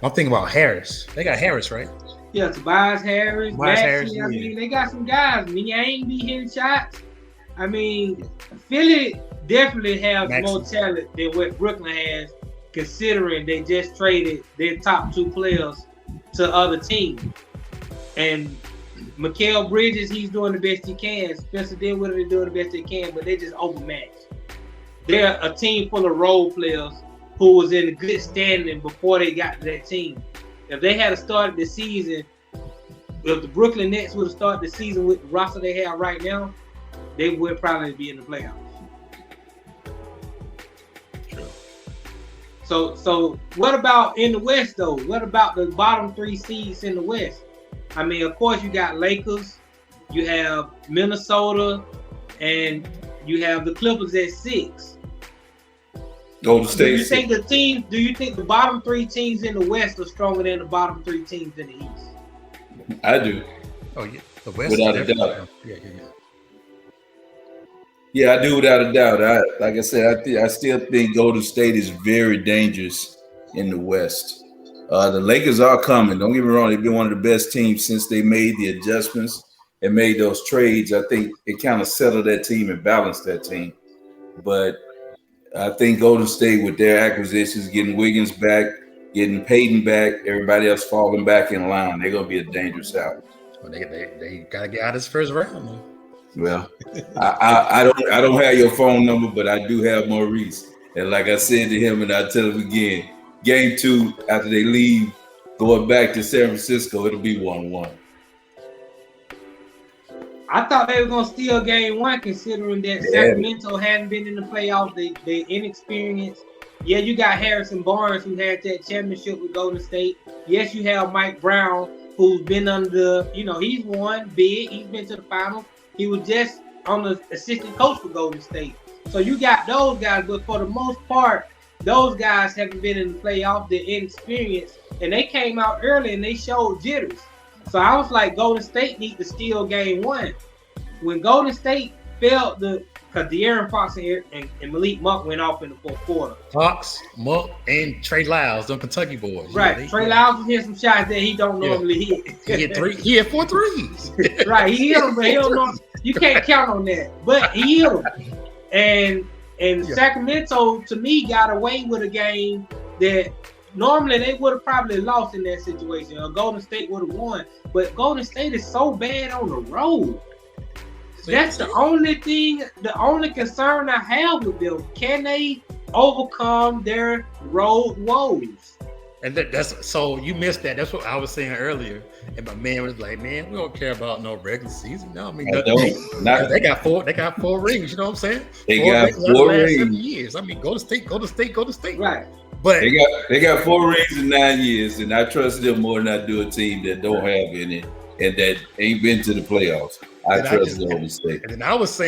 I'm thinking about Harris. They got Harris, right? Yeah, Tobias Harris, Maxey. I yeah. mean, they got some guys. Niang be hitting shots. I mean, Philly definitely has more talent than what Brooklyn has, considering they just traded their top 2 players to other teams. And Mikal Bridges, he's doing the best he can. Spencer Dinwiddie, they're doing the best they can, but they just overmatched. They're a team full of role players who was in a good standing before they got to that team. If they had started the season, if the Brooklyn Nets would have started the season with the roster they have right now, they would probably be in the playoffs. True. So what about in the West though? What about the bottom 3 seeds in the West? I mean, of course you got Lakers, you have Minnesota, and you have the Clippers at 6. Golden State. Do you think the bottom 3 teams in the West are stronger than the bottom 3 teams in the East? I do. Oh yeah, the West. Without a doubt. Yeah. Yeah, I do without a doubt. Like I said, I still think Golden State is very dangerous in the West. The Lakers are coming. Don't get me wrong; they've been one of the best teams since they made the adjustments and made those trades. I think it kind of settled that team and balanced that team. But I think Golden State, with their acquisitions, getting Wiggins back, getting Payton back, everybody else falling back in line, they're gonna be a dangerous out. Well, they gotta get out of this first round, man. Well, I don't have your phone number, but I do have Maurice. And like I said to him, and I tell him again, game 2 after they leave, going back to San Francisco, it'll be 1-1. I thought they were gonna steal game 1, considering that Sacramento hadn't been in the playoffs. They inexperienced. Yeah, you got Harrison Barnes, who had that championship with Golden State. Yes, you have Mike Brown, who's been under he's won big. He's been to the finals. He was just on the assistant coach for Golden State. So you got those guys, but for the most part, those guys haven't been in the playoffs. They're inexperienced, and they came out early and they showed jitters. So I was like, Golden State need to steal game 1. When Golden State failed to because De'Aaron Fox and Malik Monk went off in the fourth quarter. Fox, Monk, and Trey Lyles, them Kentucky boys. Right. Trey Lyles was hitting some shots that he don't normally hit. He had 4 threes. Right. He hit them, but he don't know. You can't count on that. But he hit them. And Sacramento, to me, got away with a game that normally they would have probably lost in that situation. Or Golden State would have won. But Golden State is so bad on the road. That's the only thing, the only concern I have with them. Can they overcome their road woes? And that's so you missed that. That's what I was saying earlier. And my man was like, "Man, we don't care about no regular season. No, I mean, they got 4 rings. You know what I'm saying? They got 4 rings. Years. I mean, go to state. Right. But they got 4 rings in 9 years, and I trust them more than I do a team that don't have any and that ain't been to the playoffs. I trust Golden State. And then I was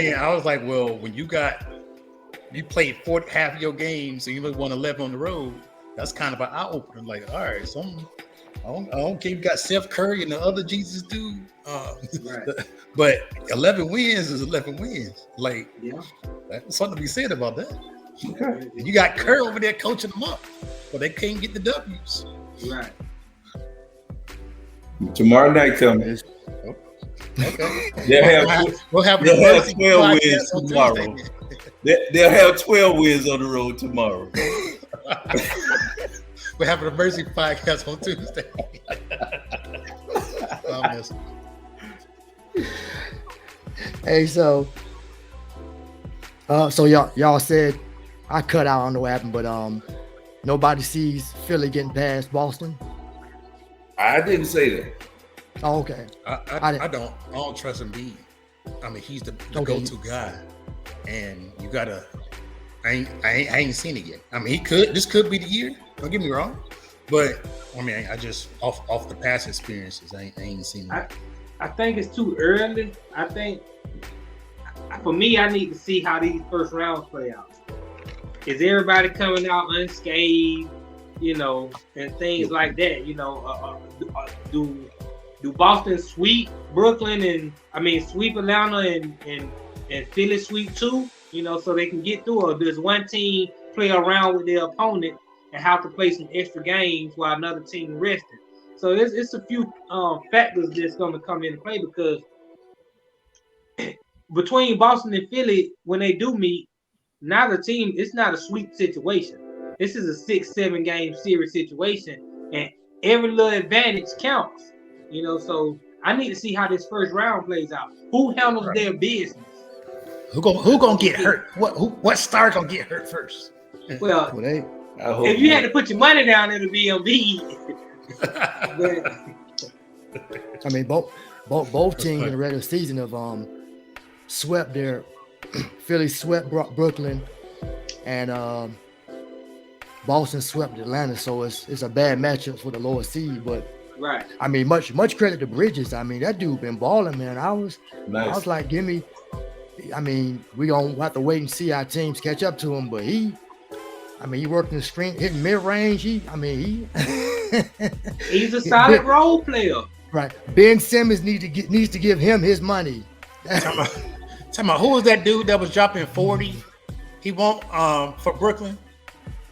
like, well, when you played half of your games and you only won 11 on the road, that's kind of an eye opener. Like, all right, so I don't care. You got Steph Curry and the other Jesus dude, right. But 11 wins is 11 wins. Like, that's something to be said about that. Okay. And you got Curry over there coaching them up, but they can't get the W's. Right. Tomorrow night coming. Okay. We'll have 12 wins tomorrow. They'll have 12 wins on the road tomorrow. We're having a Mercy podcast on Tuesday. Hey, so y'all said I cut out. I don't know what happened, but nobody sees Philly getting past Boston. I didn't say that. Oh, okay. I don't trust Embiid. I mean, he's the go-to guy, and you gotta. I ain't seen it yet. I mean, this could be the year. Don't get me wrong, but I mean, I just off the past experiences, I ain't seen it. I think it's too early. I think for me, I need to see how these first rounds play out. Is everybody coming out unscathed? You know, and things like that. You know, do Boston sweep Brooklyn sweep Atlanta and Philly sweep too? You know, so they can get through. Or does one team play around with their opponent and have to play some extra games while another team resting? So it's a few factors that's going to come into play, because between Boston and Philly, when they do meet, neither team, it's not a sweep situation. This is a 6-7 game series situation, and every little advantage counts. You know, so I need to see how this first round plays out. Who handles their business? Who gonna get hurt? What star gonna get hurt first? Well, if you had to put your money down, it'll be Embiid. I mean, both teams in the regular season have swept their Philly swept Brooklyn, and Boston swept Atlanta. So it's a bad matchup for the lower seed, but. Right. I mean, much credit to Bridges. I mean, that dude been balling, man. I was like, we gonna have to wait and see how teams catch up to him. But he worked in the screen, hitting mid range. He's a solid role player. Right. Ben Simmons needs to give him his money. Tell me, who was that dude that was dropping 40? He won't for Brooklyn.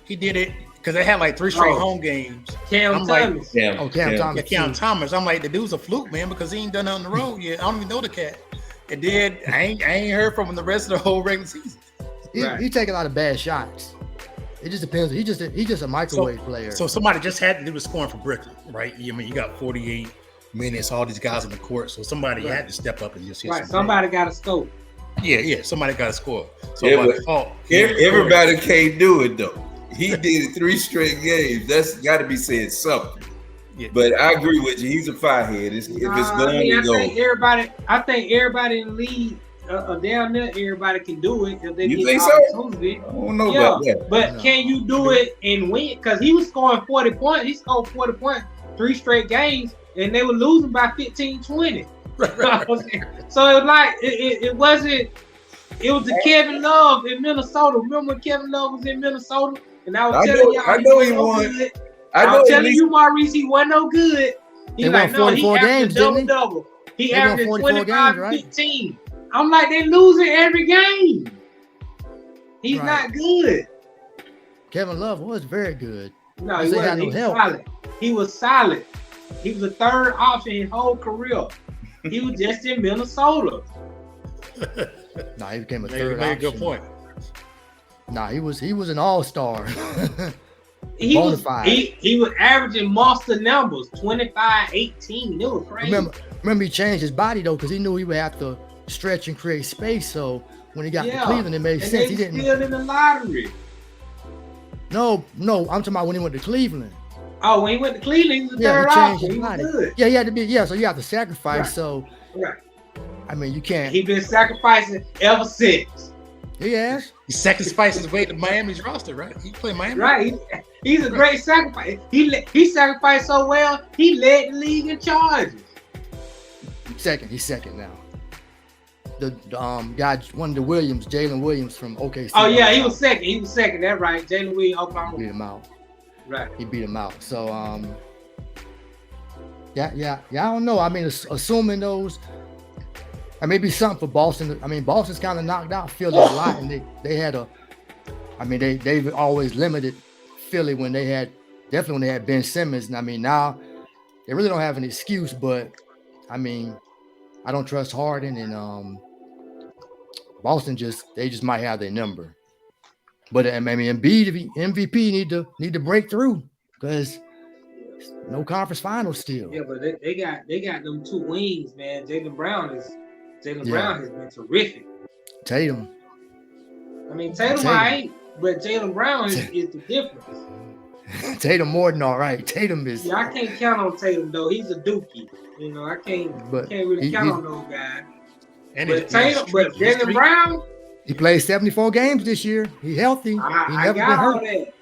He did it. Because they had like 3 straight home games. Cam Thomas. Cam Thomas. I'm like, the dude's a fluke, man, because he ain't done nothing on the road yet. I don't even know the cat. And then I ain't heard from him the rest of the whole regular season. He take a lot of bad shots. It just depends. He's just a microwave player. So somebody just had to do the scoring for Brooklyn, right? I mean, you got 48 minutes, all these guys on the court. So somebody had to step up and just hit somebody got to score. Yeah, somebody got to score. So everybody can't do it though. He did it 3 straight games. That's got to be saying something. Yeah. But I agree with you. He's a firehead. If it's going to go. I think everybody in the league down there, everybody can do it. If they you get think so? I don't know about that. But can you do it and win? Because he was scoring 40 points. He scored 40 points 3 straight games, and they were losing by 15, 20. So it was like it wasn't. It was the Kevin Love in Minnesota. Remember when Kevin Love was in Minnesota? And I was telling y'all, I know he won. I was telling you, Maurice, he wasn't no good. He like, no, he averaged double. He averaged 25, 15. I'm like, they're losing every game. He's Right. not good. Kevin Love was very good. No, Because he they had wasn't. no He was help. solid. He was solid. He was a third option his whole career. He was just in Minnesota. Nah, he became a You third made a option. good point. Nah, he was an all-star. He was Bonafide. he was averaging monster numbers, 25, 18. It was crazy. Remember he changed his body though, because he knew he would have to stretch and create space. So when he got to Cleveland, it made and sense. they He didn't. still in the lottery. No, I'm talking about when he went to Cleveland. Oh, when he went to Cleveland, he was the Yeah, third he changed option. his He was body. good. Yeah, he had to be. Yeah, so you have to sacrifice. Right. So Right. I mean, you can't. He been sacrificing ever since. He has. He sacrificed his way to Miami's roster, right? He played Miami. Right. He's a great sacrifice. He sacrificed so well, he led the league in charges. He's second now. The guy, one of the Williams, Jalen Williams from OKC. Oh yeah, he was second. He was second. That's right. Jalen Williams, He Oklahoma. beat him out. Right. He beat him out. So yeah. I don't know. I mean, assuming those. I maybe something for Boston. I mean, Boston's kind of knocked out Philly a lot, and they had a. I mean, they've always limited Philly when they had Ben Simmons, and I mean now they really don't have an excuse. But I mean, I don't trust Harden, and Boston just might have their number. But I mean, Embiid, MVP need to break through because no conference finals still. Yeah, but they got them two wings, man. Jaylen Brown has been terrific. Tatum. I mean, Tatum ain't, but Jaylen Brown is the difference. Tatum more than all right. Tatum is. Yeah, I can't count on Tatum though. He's a dookie. You know, I can't really count on those guys. And But Jaylen Brown, he played 74 games this year. He healthy. I got all that.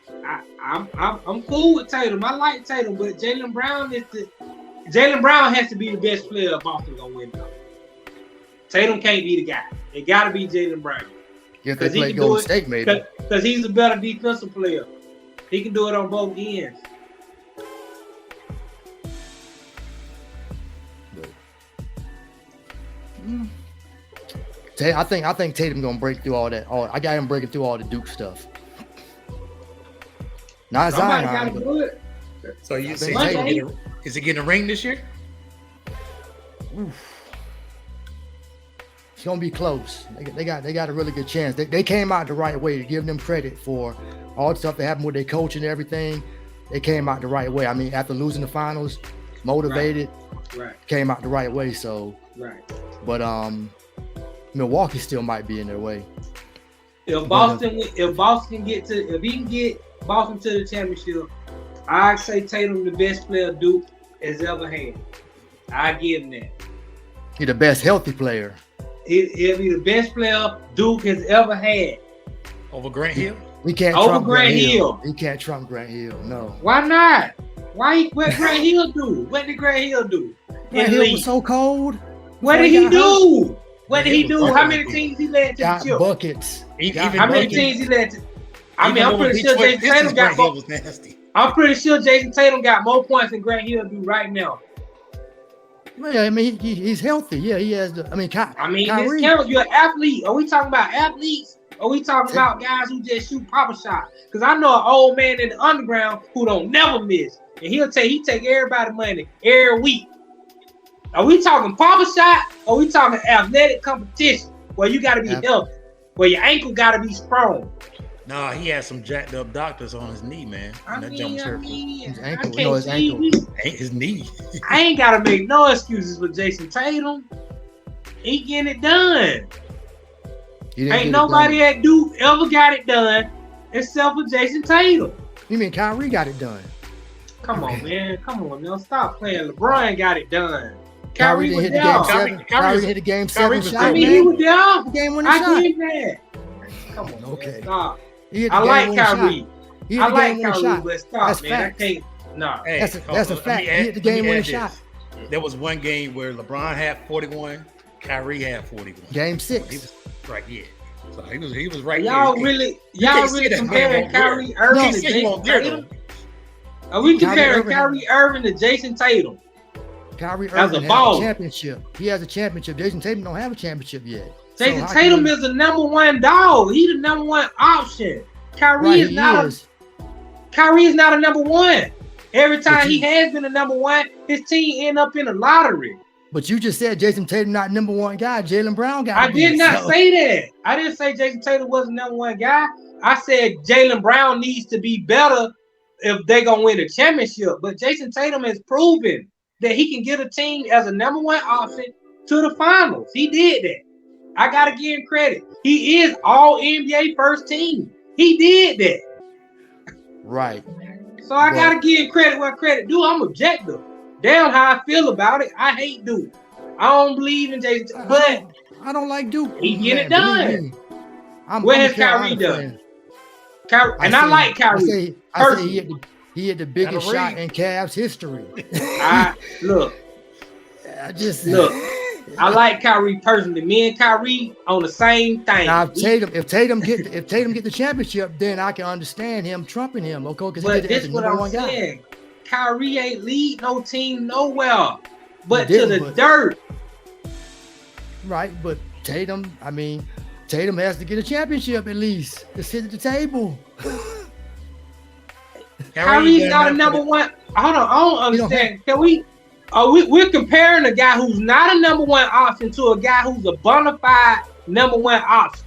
I'm cool with Tatum. I like Tatum, but Jaylen Brown has to be the best player Boston gonna win though. Tatum can't be the guy. It gotta be Jaylen Brown. If they play Golden State, maybe. Because he's a better defensive player. He can do it on both ends. I think Tatum gonna break through all that. I got him breaking through all the Duke stuff. Not Somebody Zion. gotta do it. So you say Tatum is he getting a ring this year? It's gonna be close. They got a really good chance. They came out the right way, to give them credit for all the stuff that happened with their coach and everything. They came out the right way. I mean, after losing the finals, motivated, Right. came out the right way. So, Right. but Milwaukee still might be in their way. If he can get Boston to the championship, I'd say Tatum the best player Duke has ever had. I give him that. He's the best healthy player. He'll be the best player Duke has ever had. Over Grant Hill? We can't Over trump Grant Hill. He can't trump Grant Hill. No. Why not? What Grant Hill do? What did Grant Hill do? Grant Hill was so cold. What did he do? What did he do? How many teams he led to the Got chip? buckets. How many teams he led to? I mean, I'm pretty sure Jason Tatum got more. I'm pretty sure Jason Tatum got more points than Grant Hill do right now. Yeah, I mean he's healthy. Yeah, he has the. Kyrie. This counts. You're an athlete. Are we talking about athletes? Are we talking about guys who just shoot proper shots? Because I know an old man in the underground who don't never miss, and he take everybody money every week. Are we talking proper shot? Or are we talking athletic competition where you got to be healthy, where your ankle got to be strong? Nah, he had some jacked up doctors on his knee, man. His ankle. His knee. I ain't got to make no excuses for Jason Tatum. He getting it done. Ain't nobody at Duke ever got it done except for Jason Tatum. You mean Kyrie got it done? Come on, man. Come on, now. Stop playing. LeBron got it done. Kyrie didn't hit the game 7. Kyrie hit the game 7 shot. I mean, he was there. The game winning shot. I get that. Come on, okay. Man, stop. I like Kyrie. I like Kyrie, but stop, that's man. Facts. I can't. Nah. Hey, that's a fact. He hit the game winning shot. There was one game where LeBron had 41, Kyrie had 41. Game 6. He was right here. So he was right y'all there. Really comparing Kyrie Irving to Jason Tatum? Are we comparing Kyrie Irving to Jason Tatum? Kyrie as a Irving has baller. a championship. He has a championship. Jason Tatum don't have a championship yet. Jason Tatum is the number one dog. He's the number one option. Kyrie is not a number one. Every time he has been a number one, his team end up in a lottery. But you just said Jason Tatum not number one guy. Jaylen Brown got. I did not say that. I didn't say Jason Tatum wasn't number one guy. I said Jaylen Brown needs to be better if they're gonna win a championship. But Jason Tatum has proven that he can get a team as a number one option to the finals. He did that. I gotta give him credit. He is all NBA first team. He did that. Right. So I gotta give him credit where credit due. I'm objective. Damn how I feel about it. I hate Duke. I don't believe in Jason, but I don't like Duke. He get it done. What has Kyrie done? I like Kyrie. I say he had the biggest shot in Cavs history. Look. I like Kyrie personally. Me and Kyrie on the same thing. Now, if Tatum get the championship, then I can understand him trumping him. Okay, because but this is what I'm saying. Kyrie ain't lead no team nowhere, but to the dirt. Right, but Tatum has to get a championship at least to sit at the table. Kyrie's not a number one. Hold on, I don't understand. Can we? We're comparing a guy who's not a number one option to a guy who's a bona fide number one option.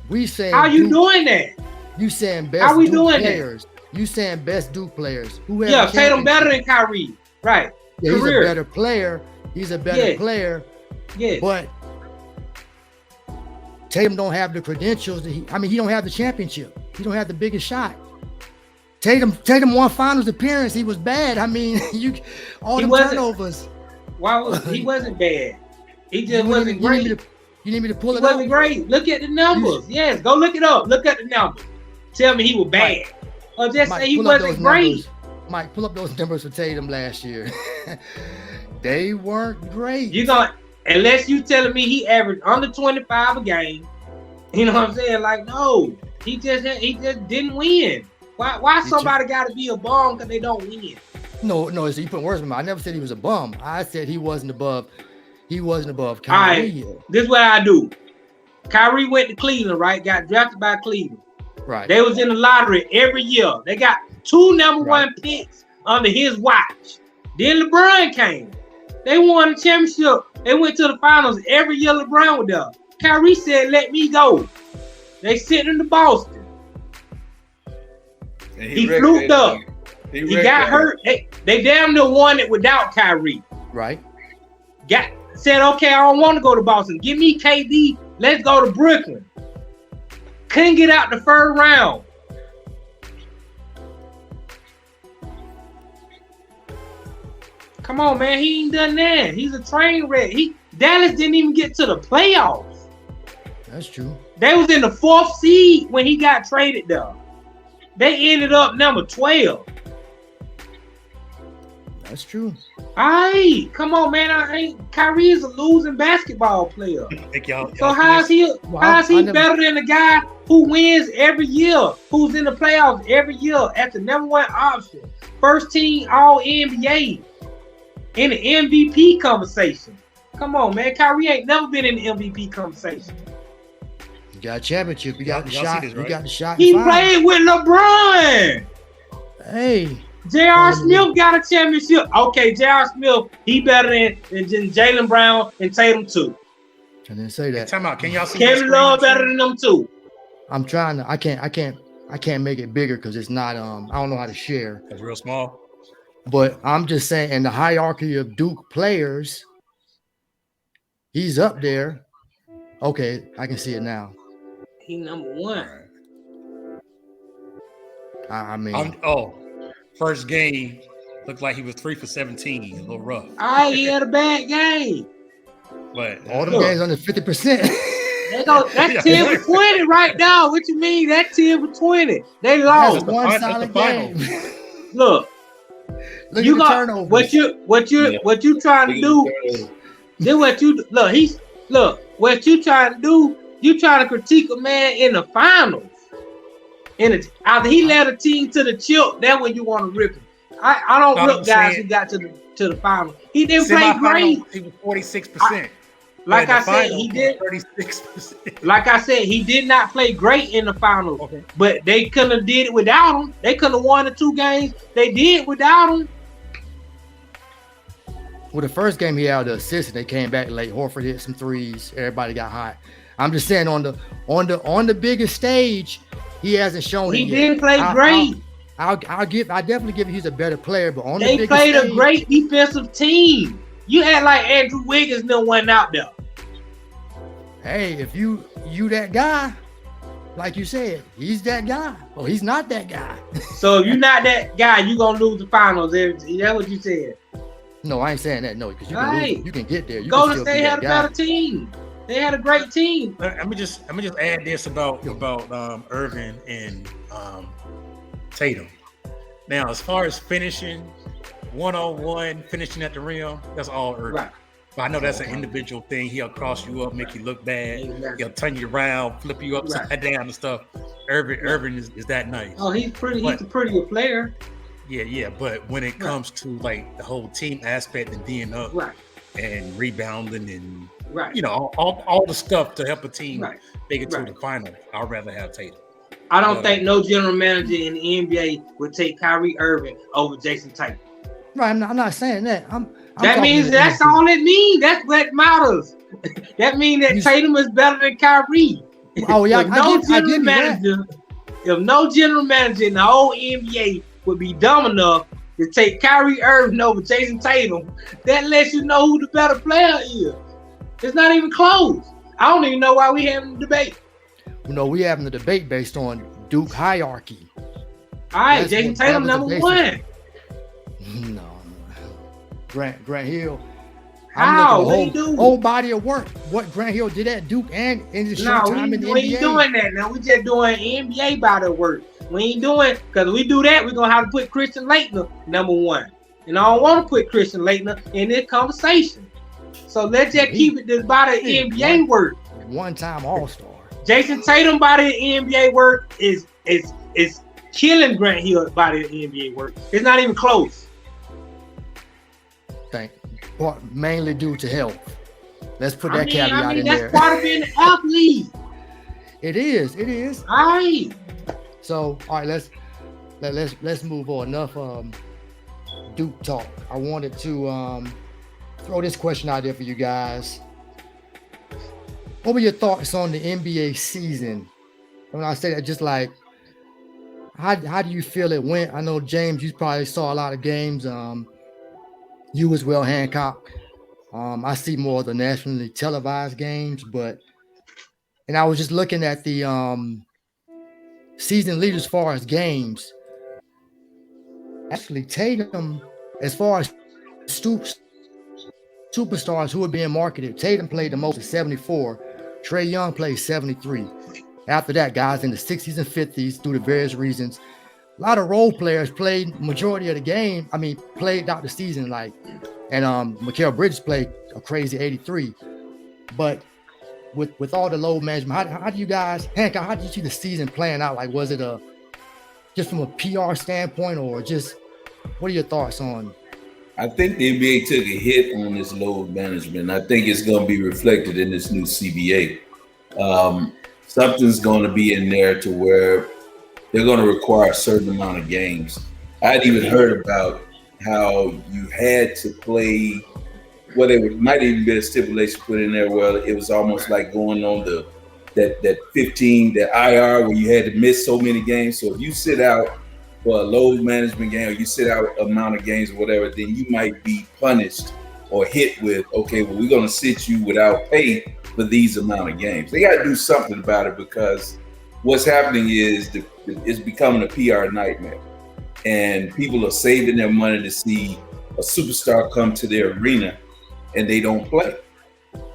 We saying how you doing that? You saying best? How we Duke doing players? that? You saying best Duke players? Tatum better than Kyrie, right? Yeah, he's a better player. He's a better player. Yeah, but Tatum don't have the credentials. He don't have the championship. He don't have the biggest shot. Tatum won finals appearance. He was bad. All the turnovers. He wasn't bad. He just wasn't great. You need me to pull it up? He wasn't great. Look at the numbers. Yes, go look it up. Look at the numbers. Tell me he was bad. Or just say he wasn't great. Mike, pull up those numbers for Tatum last year. They weren't great. Unless you telling me he averaged under 25 a game. You know what I'm saying? Like, no. He just didn't win. Why somebody got to be a bum because they don't win? No, so you put words in my mouth. I never said he was a bum. I said he wasn't above Kyrie. All right, this is what I do. Kyrie went to Cleveland, right? Got drafted by Cleveland. Right. They was in the lottery every year. They got 2 number one picks under his watch. Then LeBron came. They won a championship. They went to the finals every year LeBron was there. Kyrie said, let me go. They sitting in the Boston. He fluked up. He got hurt. They damn near won it without Kyrie. Right. Said, okay, I don't want to go to Boston. Give me KD. Let's go to Brooklyn. Couldn't get out the first round. Come on, man. He ain't done that. He's a train wreck. Dallas didn't even get to the playoffs. That's true. They was in the 4th seed when he got traded there. They ended up number 12. That's true. All right, come on, man. Kyrie is a losing basketball player. So how's he better than the guy who wins every year, who's in the playoffs every year at the number one option, first team All NBA, in the MVP conversation? Come on, man. Kyrie ain't never been in the MVP conversation. You got a championship. You got the shot. Right? You got the shot. He played with LeBron. Hey. J.R. Smith got a championship. Okay, J.R. Smith, he better than Jaylen Brown and Tatum too. I didn't say that. Time out. Can y'all see Kevin Love better than them too? I'm trying to. I can't make it bigger because it's not. I don't know how to share. It's real small. But I'm just saying, in the hierarchy of Duke players, he's up there. Okay, I can see it now. He number one. I mean, first game looked like he was 3 for 17, a little rough. He had a bad game. But all the games under 50%. That's 10 for 20 right now. What you mean? That's 10 for 20. They lost. One solid game. Look you got turnovers. What you trying to do? Then what you look? What you trying to do? You trying to critique a man in the finals. After he led a team to the chip, that's when you want to rip him. I don't No, rip I'm guys saying- who got to the final. He didn't play great. Semifinal, he was 46%. Like But I the said, final, he was did. 36%. Like I said, he did not play great in the finals. Okay. But they couldn't have did it without him. They couldn't have won the 2 games they did without him. Well, the first game he had the assist, and they came back late. Horford hit some threes. Everybody got hot. I'm just saying on the biggest stage, he hasn't shown it He yet. didn't play great. I definitely give he's a better player, but on the They biggest played stage, a great defensive team. You had like Andrew Wiggins, no one out there. Hey, if you that guy, like you said, he's that guy. Well, he's not that guy. So if you're not that guy, you're gonna lose the finals. That's what you said. No, I ain't saying that. No, because you can Right. lose, you can get there. You Golden can still State be had that a guy. better team. They had a great team. Let me just add this about Irvin and Tatum. Now, as far as finishing 1-on-1, finishing at the rim, that's all Irvin. Right. But I know that's an individual thing. He'll cross you up, make you look bad. Exactly. He'll turn you around, flip you upside down and stuff. Irvin is that nice. Oh, he's pretty. But- He's a prettier player. Yeah. But when it comes to like the whole team aspect and being up Right. and rebounding and Right. all the stuff to help a team Right. make it to Right. the final, I'd rather have Tatum. I don't think no general manager in the NBA would take Kyrie Irving over Jason Tatum. Right, I'm not saying that. I'm That talking means to- that's all it means. That's what matters. That means that Tatum is better than Kyrie. Oh yeah, If no general I give you that. manager, if no general manager in the whole NBA would be dumb enough to take Kyrie Irving over Jason Tatum, that lets you know who the better player is. It's not even close. I don't even know why we having a debate. We having a debate based on Duke hierarchy. All right, That's Jason what- Tatum that was the number basis. 1. No. Grant Hill. How? I'm What he looking at do? the whole body of work. What Grant Hill did at Duke and in his short time in the we ain't NBA. doing that now. We just doing NBA body work. We ain't doing, because we do that, we're going to have to put Christian Laettner number 1. And I don't want to put Christian Laettner in this conversation. So let's just keep it this body of NBA work. One-time All-Star. Jason Tatum body of NBA work is killing Grant Hill body of NBA work. It's not even close. Mainly due to health. Let's put that caveat in that's there. part of being an athlete. It is. All right. So, all right, let's move on. Enough Duke talk. I wanted to throw this question out there for you guys. What were your thoughts on the NBA season? When I say that, just like, how do you feel it went? I know, James, you probably saw a lot of games. You as well, Hancock. I see more of the nationally televised games, and I was just looking at the season leaders as far as games. Actually, Tatum, as far as superstars who are being marketed, Tatum played the most at 74. Trae Young played 73. After that, guys in the 60s and 50s, due to various reasons, a lot of role players played majority of the game. I mean, played out the season, and Mikal Bridges played a crazy 83. But with all the load management, how do you guys, Hancock, how did you see the season playing out? Like, was it just from a PR standpoint, or just what are your thoughts on? I think the NBA took a hit on this load management. I think it's going to be reflected in this new CBA. Something's going to be in there to where they're going to require a certain amount of games. I'd even heard about how you had to play, well, it might even be a stipulation put in there where it was almost like going on that 15, that IR, where you had to miss so many games. So if you sit out for a load management game, or you sit out amount of games or whatever, then you might be punished or hit with, okay, well, we're going to sit you without pay for these amount of games. They got to do something about it, because what's happening is it's becoming a PR nightmare. And people are saving their money to see a superstar come to their arena and they don't play.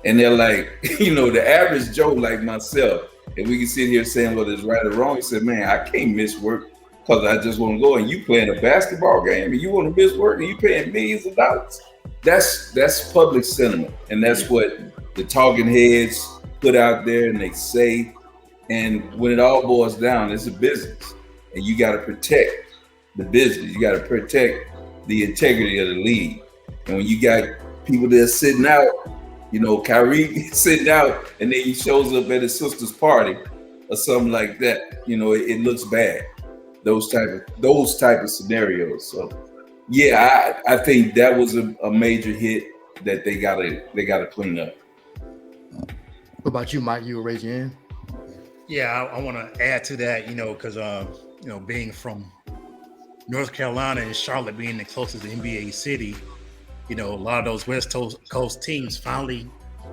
And they're like, the average Joe like myself, and we can sit here saying whether it's right or wrong, he said, man, I can't miss work because I just want to go. And you playing a basketball game and you want to miss work and you paying millions of dollars. That's public sentiment. And that's what the talking heads put out there and they say. And when it all boils down, it's a business. And you got to protect the business. You got to protect the integrity of the league. And when you got people that are sitting out, Kyrie sitting out, and then he shows up at his sister's party or something like that, it looks bad. Those type of scenarios. So yeah, I think that was a major hit that they gotta clean up. What about you, Mike? You were raising your hand. Yeah, I want to add to that, because being from North Carolina and Charlotte being the closest NBA city, a lot of those West Coast teams finally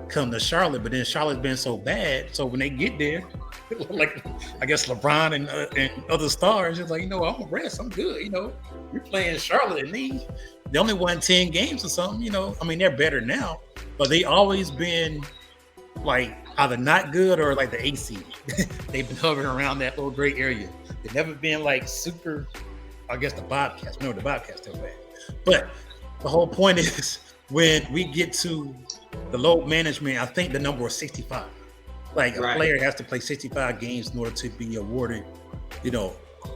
come to Charlotte, but then Charlotte's been so bad. So when they get there, like I guess LeBron and other stars, it's like, I'm a rest, I'm good. You're playing Charlotte and they only won 10 games or something. They're better now, but they always been like either not good or like the AC. They've been hovering around that little gray area. They've never been like super. I guess the Bobcats. No, the Bobcats still bad. But the whole point is when we get to the load management, I think the number is 65. Like a player has to play 65 games in order to be awarded,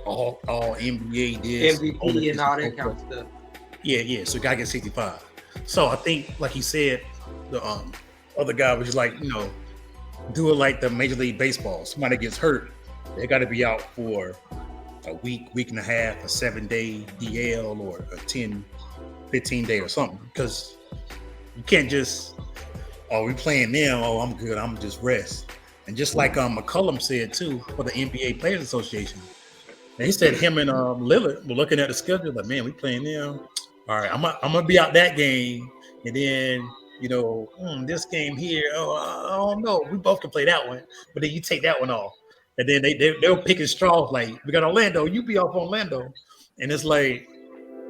all NBA this, MVP and all that kind of stuff. Yeah. So you gotta get 65. So I think, like you said, the other guy was like, do it like the Major League Baseball. Somebody gets hurt, they got to be out for a week and a half, a 7-day DL, or a 10, 15-day or something. Because you can't just, we playing them, I'm good, I'm just rest. And just like McCollum said too, for the NBA Players Association, and he said him and Lillard were looking at the schedule, like, man, we playing them. All right, I'm gonna be out that game, and then this game here, I don't know. We both can play that one, but then you take that one off, and then they'll pick and straws. Like, we got Orlando, you be off Orlando, and it's like,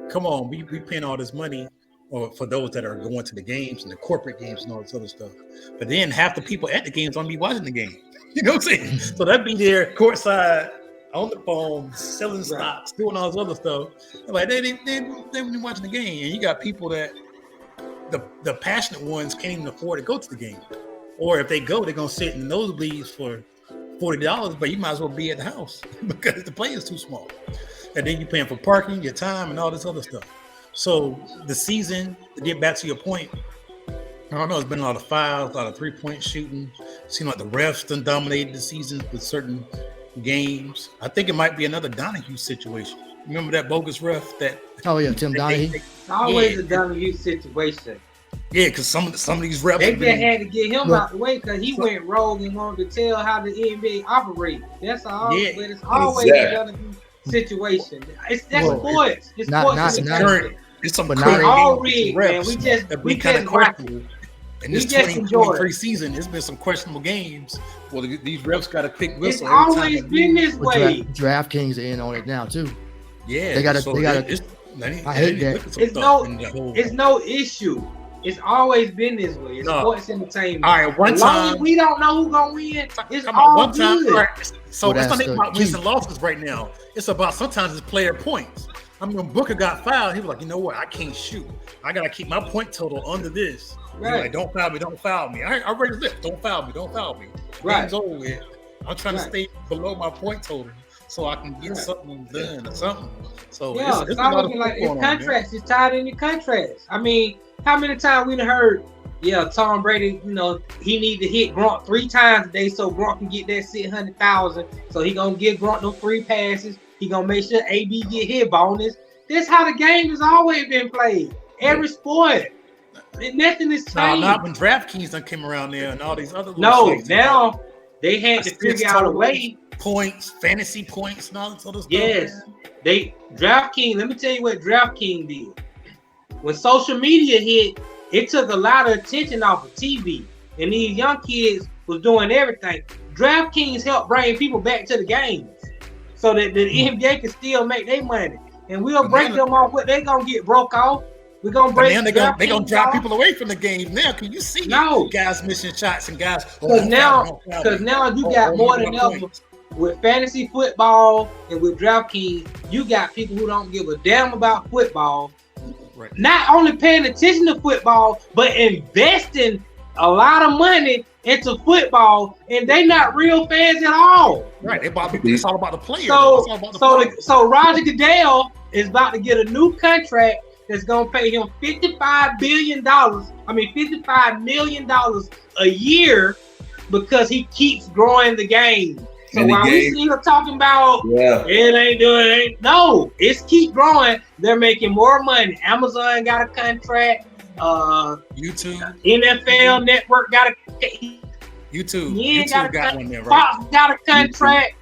come on, we paying all this money for those that are going to the games and the corporate games and all this other stuff. But then half the people at the games don't be watching the game. You know what I'm saying? So that'd be there courtside on the phone, selling stocks, doing all this other stuff. Like they been watching the game, and you got people that. The passionate ones can't even afford to go to the game, or if they go, they're gonna sit in the nosebleeds for $40, but you might as well be at the house because the play is too small, and then you're paying for parking, your time, and all this other stuff. So the season, to get back to your point, I don't know, it's been a lot of fouls, a lot of 3-point shooting. It seems like the refs done dominated the season with certain games. I think it might be another Donahue situation. Remember that bogus ref that? Oh yeah, Tim Donahue. It's always a Donahue situation. Yeah, because some of these refs. They just had to get him out the way because he went rogue and wanted to tell how the NBA operates. That's all. Yeah, but it's always a Donahue situation. That's sports. It's sports. It's some all rigged, man. We just watch it. In this 2023 season, there's been some questionable games. Well, these refs got a quick whistle. It's always been this way. DraftKings are in on it now too. Yeah, they got to. I hate that. It's no issue. It's always been this way. It's sports entertainment. All right, one time we don't know who's gonna win. It's all good. Right. So it's not even about wins and losses right now. It's about sometimes it's player points. I mean, when Booker got fouled, he was like, you know what? I can't shoot. I gotta keep my point total under this. Right. Like, don't foul me. Don't foul me. I already lift. Don't foul me. Don't foul me. Right. Game's over with. I'm trying to stay below my point total so I can get something done or something. So it's contracts. It's tied in your contracts. I mean, how many times we heard, Tom Brady, he need to hit Gronk 3 times a day so Gronk can get that $600,000. So he gonna give Gronk those 3 passes. He gonna make sure AB get his bonus. That's how the game has always been played. Every sport. Nothing is changed. No, not when DraftKings done came around there and all these other. No, now they had to figure out a way. Points, fantasy points, and all this other stuff. Yes, DraftKings. Let me tell you what DraftKings did. When social media hit, it took a lot of attention off of TV, and these young kids was doing everything. DraftKings helped bring people back to the games, so that the NBA can still make their money, and we'll break them off. What they gonna get broke off? We're gonna break. They gonna drive people away from the game now. Can you see? Guys missing shots and guys. Because now you got more than ever with fantasy football and with DraftKings. You got people who don't give a damn about football. Right. Not only paying attention to football, but investing a lot of money into football, and they not real fans at all. Right? It's all about the players. So Roger Goodell is about to get a new contract that's gonna pay him $55 billion. $55 million a year because he keeps growing the game. So while we still talking about it ain't doing it, no, it's keep growing. They're making more money. Amazon got a contract. YouTube, NFL Network got a YouTube got one there, right? Fox got a contract.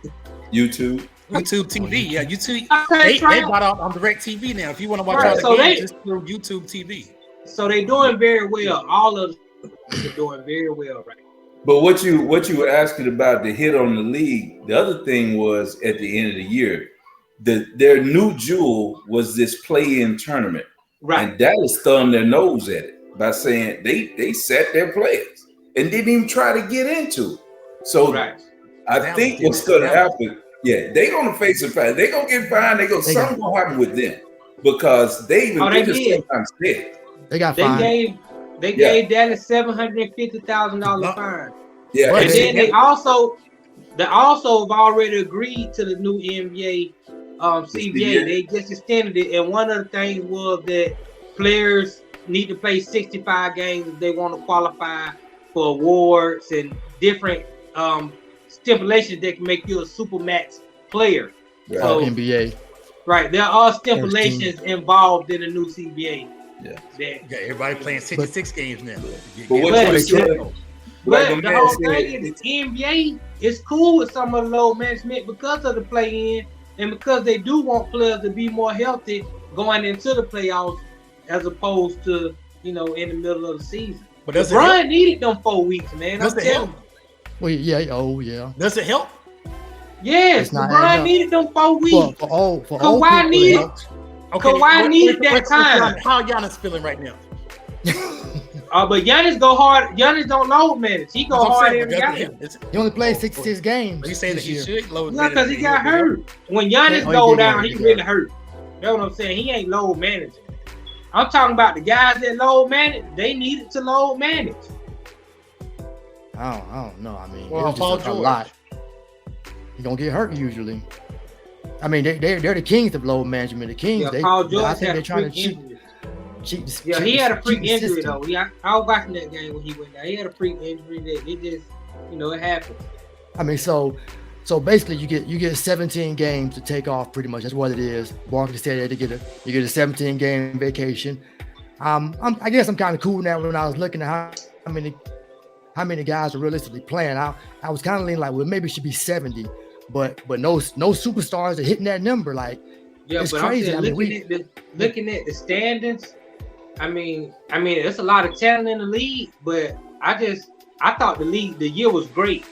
YouTube TV, yeah, YouTube. They bought out on Direct TV now. If you want to watch all the games, just through YouTube TV. So they're doing very well. All of them are doing very well right now. But what you were asking about the hit on the league, the other thing was at the end of the year, their new jewel was this play-in tournament. Right. And Dallas thumbed their nose at it by saying they set their players and didn't even try to get into it. So I think what's going to happen, they're going to face a fine. They're going to get fined. Something going to happen with them because they just sometimes said they got fined. They gave Dallas $750,000 fine. Yeah, and then they also have already agreed to the new NBA CBA. They just extended it, and one of the things was that players need to play 65 games if they want to qualify for awards and different stipulations that can make you a supermax player. So, NBA. Right, there are stipulations involved in the new CBA. Everybody playing 66 games now. But the whole thing is the NBA is cool with some of the load management because of the play-in and because they do want players to be more healthy going into the playoffs as opposed to, in the middle of the season. But LeBron needed them 4 weeks, man. Does it help? Well, yeah. Does it help? Yes, LeBron needed them 4 weeks. For all Kawhi needed. Kawhi needed that time. How Giannis feeling right now? But Giannis go hard. Giannis don't load minutes. He go hard every game. He only played 66 games. You say that he should load minutes. No, because he got hurt. When Giannis go down, he really hurt. That's what I'm saying. He ain't load managing. I'm talking about the guys that load manage. They needed to load manage. I don't know. I mean, it was just a lot. He's gonna get hurt usually. I mean, they're the kings of load management. The kings. Paul George I think they're trying to cheat. He had a freak injury though. I was watching that game when he went down. He had a freak injury that it just, it happened. I mean, so basically you get 17 games to take off. Pretty much that's what it is. Barkley said that you get a 17 game vacation. I guess I'm kind of cool now. When I was looking at how many guys are realistically playing, I was kind of leaning like, well, maybe it should be 70, but no superstars are hitting that number. Like, it's crazy. Looking at the standings. I mean, there's a lot of talent in the league, but I thought the year was great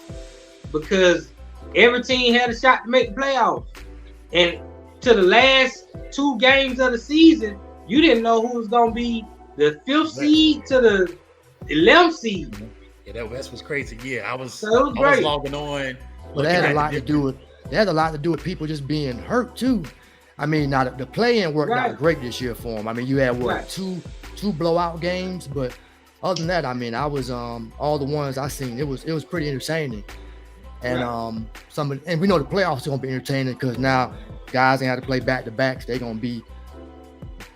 because every team had a shot to make the playoffs. And to the last 2 games of the season, you didn't know who was going to be the 5th seed to the 11th seed. Yeah, that West was crazy. Yeah, I was great. Logging on. But that had a lot to do with people just being hurt too. I mean, now the play-in worked out great this year for him. I mean, you had two blowout games, but other than that, I mean, I was all the ones I seen. It was pretty entertaining, and and we know the playoffs are gonna be entertaining because now guys ain't have to play back to backs. They're gonna be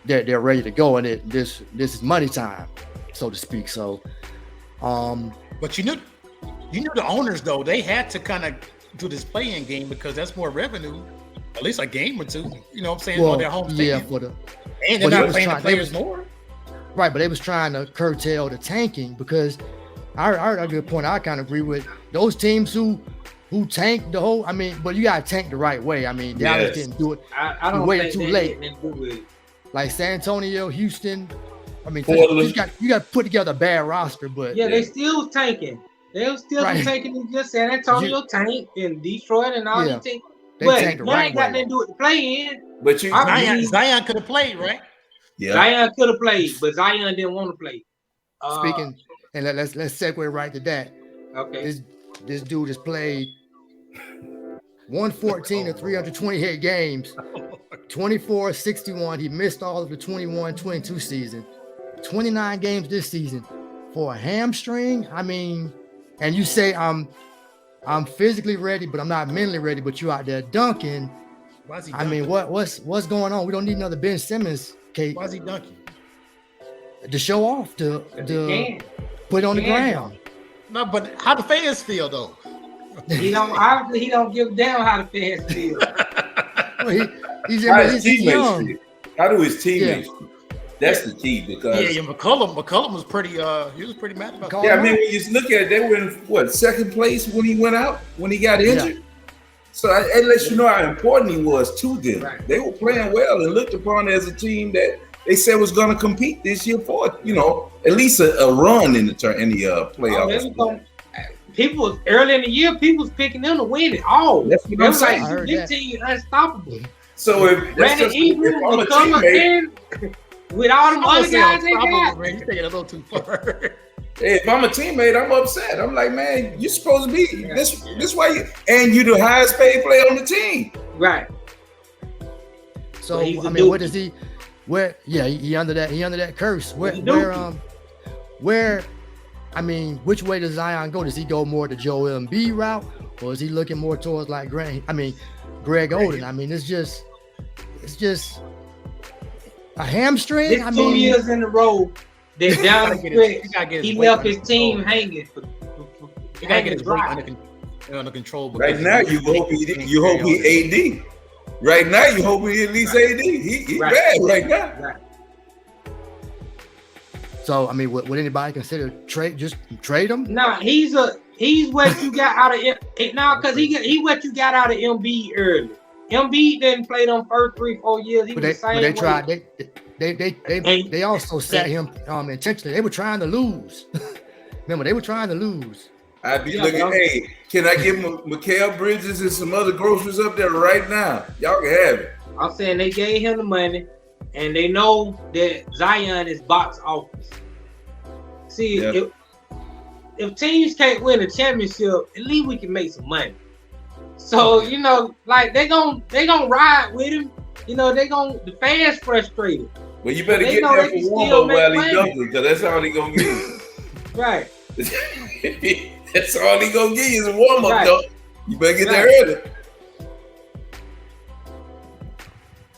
they're ready to go, and this is money time, so to speak. So, but you knew the owners though, they had to kind of do this play-in game because that's more revenue. At least a game or two, you know what I'm saying? Well, on their home stadium. And they're not paying the players more. Right, but they was trying to curtail the tanking because I heard a good point. I kind of agree with those teams who tanked the whole. I mean, but you got to tank the right way. I mean, Dallas didn't do it. I don't waited think too late. Like San Antonio, Houston. I mean, you got to put together a bad roster, but they still tanking. They were still tanking. Just San Antonio tanked and Detroit and all these teams. But you ain't got nothing to do with the play-in. But Zion could have played, right? Yeah, Zion could have played, but Zion didn't want to play. Speaking, and let's segue right to that. Okay. This dude has played 114 of 328 games, 24-61. He missed all of the 21-22 season, 29 games this season for a hamstring. I mean, and you say I'm physically ready, but I'm not mentally ready. But you out there dunking. I mean, what's going on? We don't need another Ben Simmons Okay, Why is he dunking? to show off, to put it on the ground. No, but how the fans feel though? He don't give a damn how the fans feel. Well, he's young. How do his teammates feel? That's the key, because McCollum was pretty. He was pretty mad about that. Yeah, I mean, when you look at it, they were in second place when he went out, when he got injured. Yeah. So it lets you know how important he was to them. Right. They were playing well and looked upon as a team that they said was going to compete this year for, at least a run in the playoffs. People early in the year, people was picking them to win it. Oh, that's what I'm saying. Like, this team unstoppable. So if Brandon Ingram will come again with all them other guys they got. You're taking it a little too far. Hey, if I'm a teammate, I'm upset. I'm like, man, you're supposed to be this way, and you're the highest paid player on the team. Right. So I mean, what does he? Where? Yeah, he under that curse. Where? I mean, which way does Zion go? Does he go more the Joel Embiid route, or is he looking more towards like Greg Oden? I mean, it's just a hamstring. This 2 years in a row, they're down the stretch. He left his team hanging. He gotta get his weight under control. Right now, you hope he AD. Right now, you hope he at least AD. He bad right now. Right. So I mean, would anybody consider trade him? Nah, he's what you got out of it now, because he what you got out of Embiid early. Embiid didn't play them first 3-4 years. He was the same they tried. They also set him intentionally. They were trying to lose. Remember, they were trying to lose. I'd be looking. Hey, can I give Mikal Bridges and some other groceries up there right now? Y'all can have it. I'm saying they gave him the money, and they know that Zion is box office. See, if teams can't win a championship, at least we can make some money. So like they gonna ride with him. The fans frustrated. Well, you better get there for warm up while he's dunking, because that's all he gonna give you. Right. That's all he gonna give you is a warm up, though. You better get there early.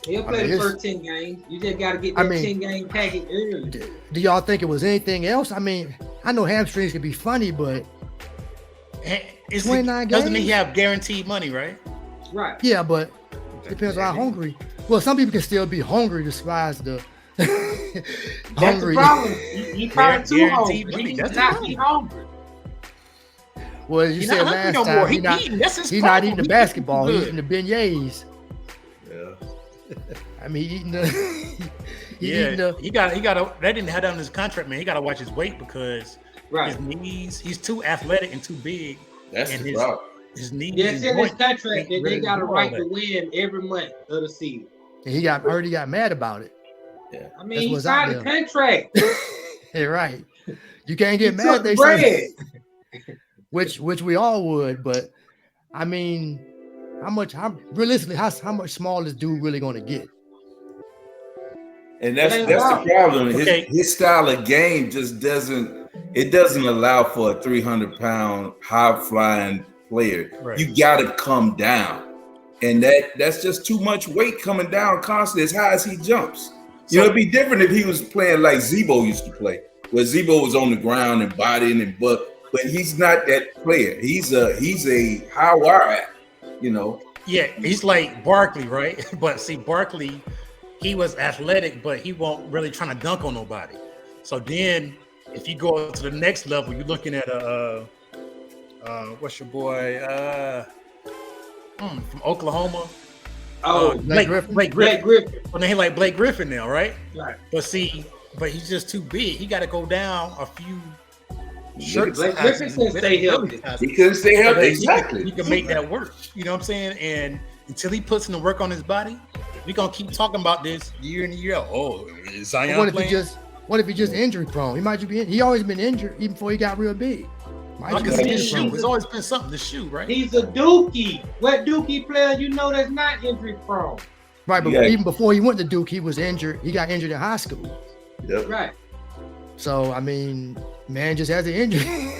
He'll play the first 10 games. You just got to get that 10-game package early. Do y'all think it was anything else? I mean, I know hamstrings can be funny, but 29 games? Doesn't he have guaranteed money, right? Right. Yeah, but depends on how hungry. Well, some people can still be hungry despite the That's the problem. He probably too hungry. He needs not be hungry. Well, you said last time, he's not eating the basketball. He's eating the beignets. Yeah. I mean, eating the. He got. That didn't have that on his contract, man. He got to watch his weight because his knees. He's too athletic and too big. That's the problem. His knees. It's in his contract that they got a right to win every month of the season. And he already got mad about it. Yeah. I mean, he signed the contract. Yeah, right. You can't get mad. They say. Which we all would, but I mean, how much small is dude really going to get? And that's the problem. His style of game just doesn't allow for a 300-pound high flying player. Right. You got to come down, and that's just too much weight coming down constantly as high as he jumps. It'd be different if he was playing like Zebo used to play, where Zebo was on the ground and bodying and but he's not that player. He's a high wire act, Yeah, he's like Barkley, right? But see, Barkley, he was athletic, but he won't really trying to dunk on nobody. So then, if you go to the next level, you're looking at what's your boy from Oklahoma? Blake Griffin. Well, they like Blake Griffin now, right? Right. But he's just too big. He got to go down a few. Blake Griffin couldn't stay healthy. He couldn't stay healthy. Exactly. He can make that work. You know what I'm saying? And until he puts in the work on his body, we're gonna keep talking about this year in and year out. Oh, is Zion playing? What if he just injury prone? He might just be. He always been injured even before he got real big. There's always been something to shoot, right? He's a dookie. What dookie player that's not injury prone? Right, but even before he went to Duke, he was injured. He got injured in high school. Yep. Right. So I mean, man just has an injury.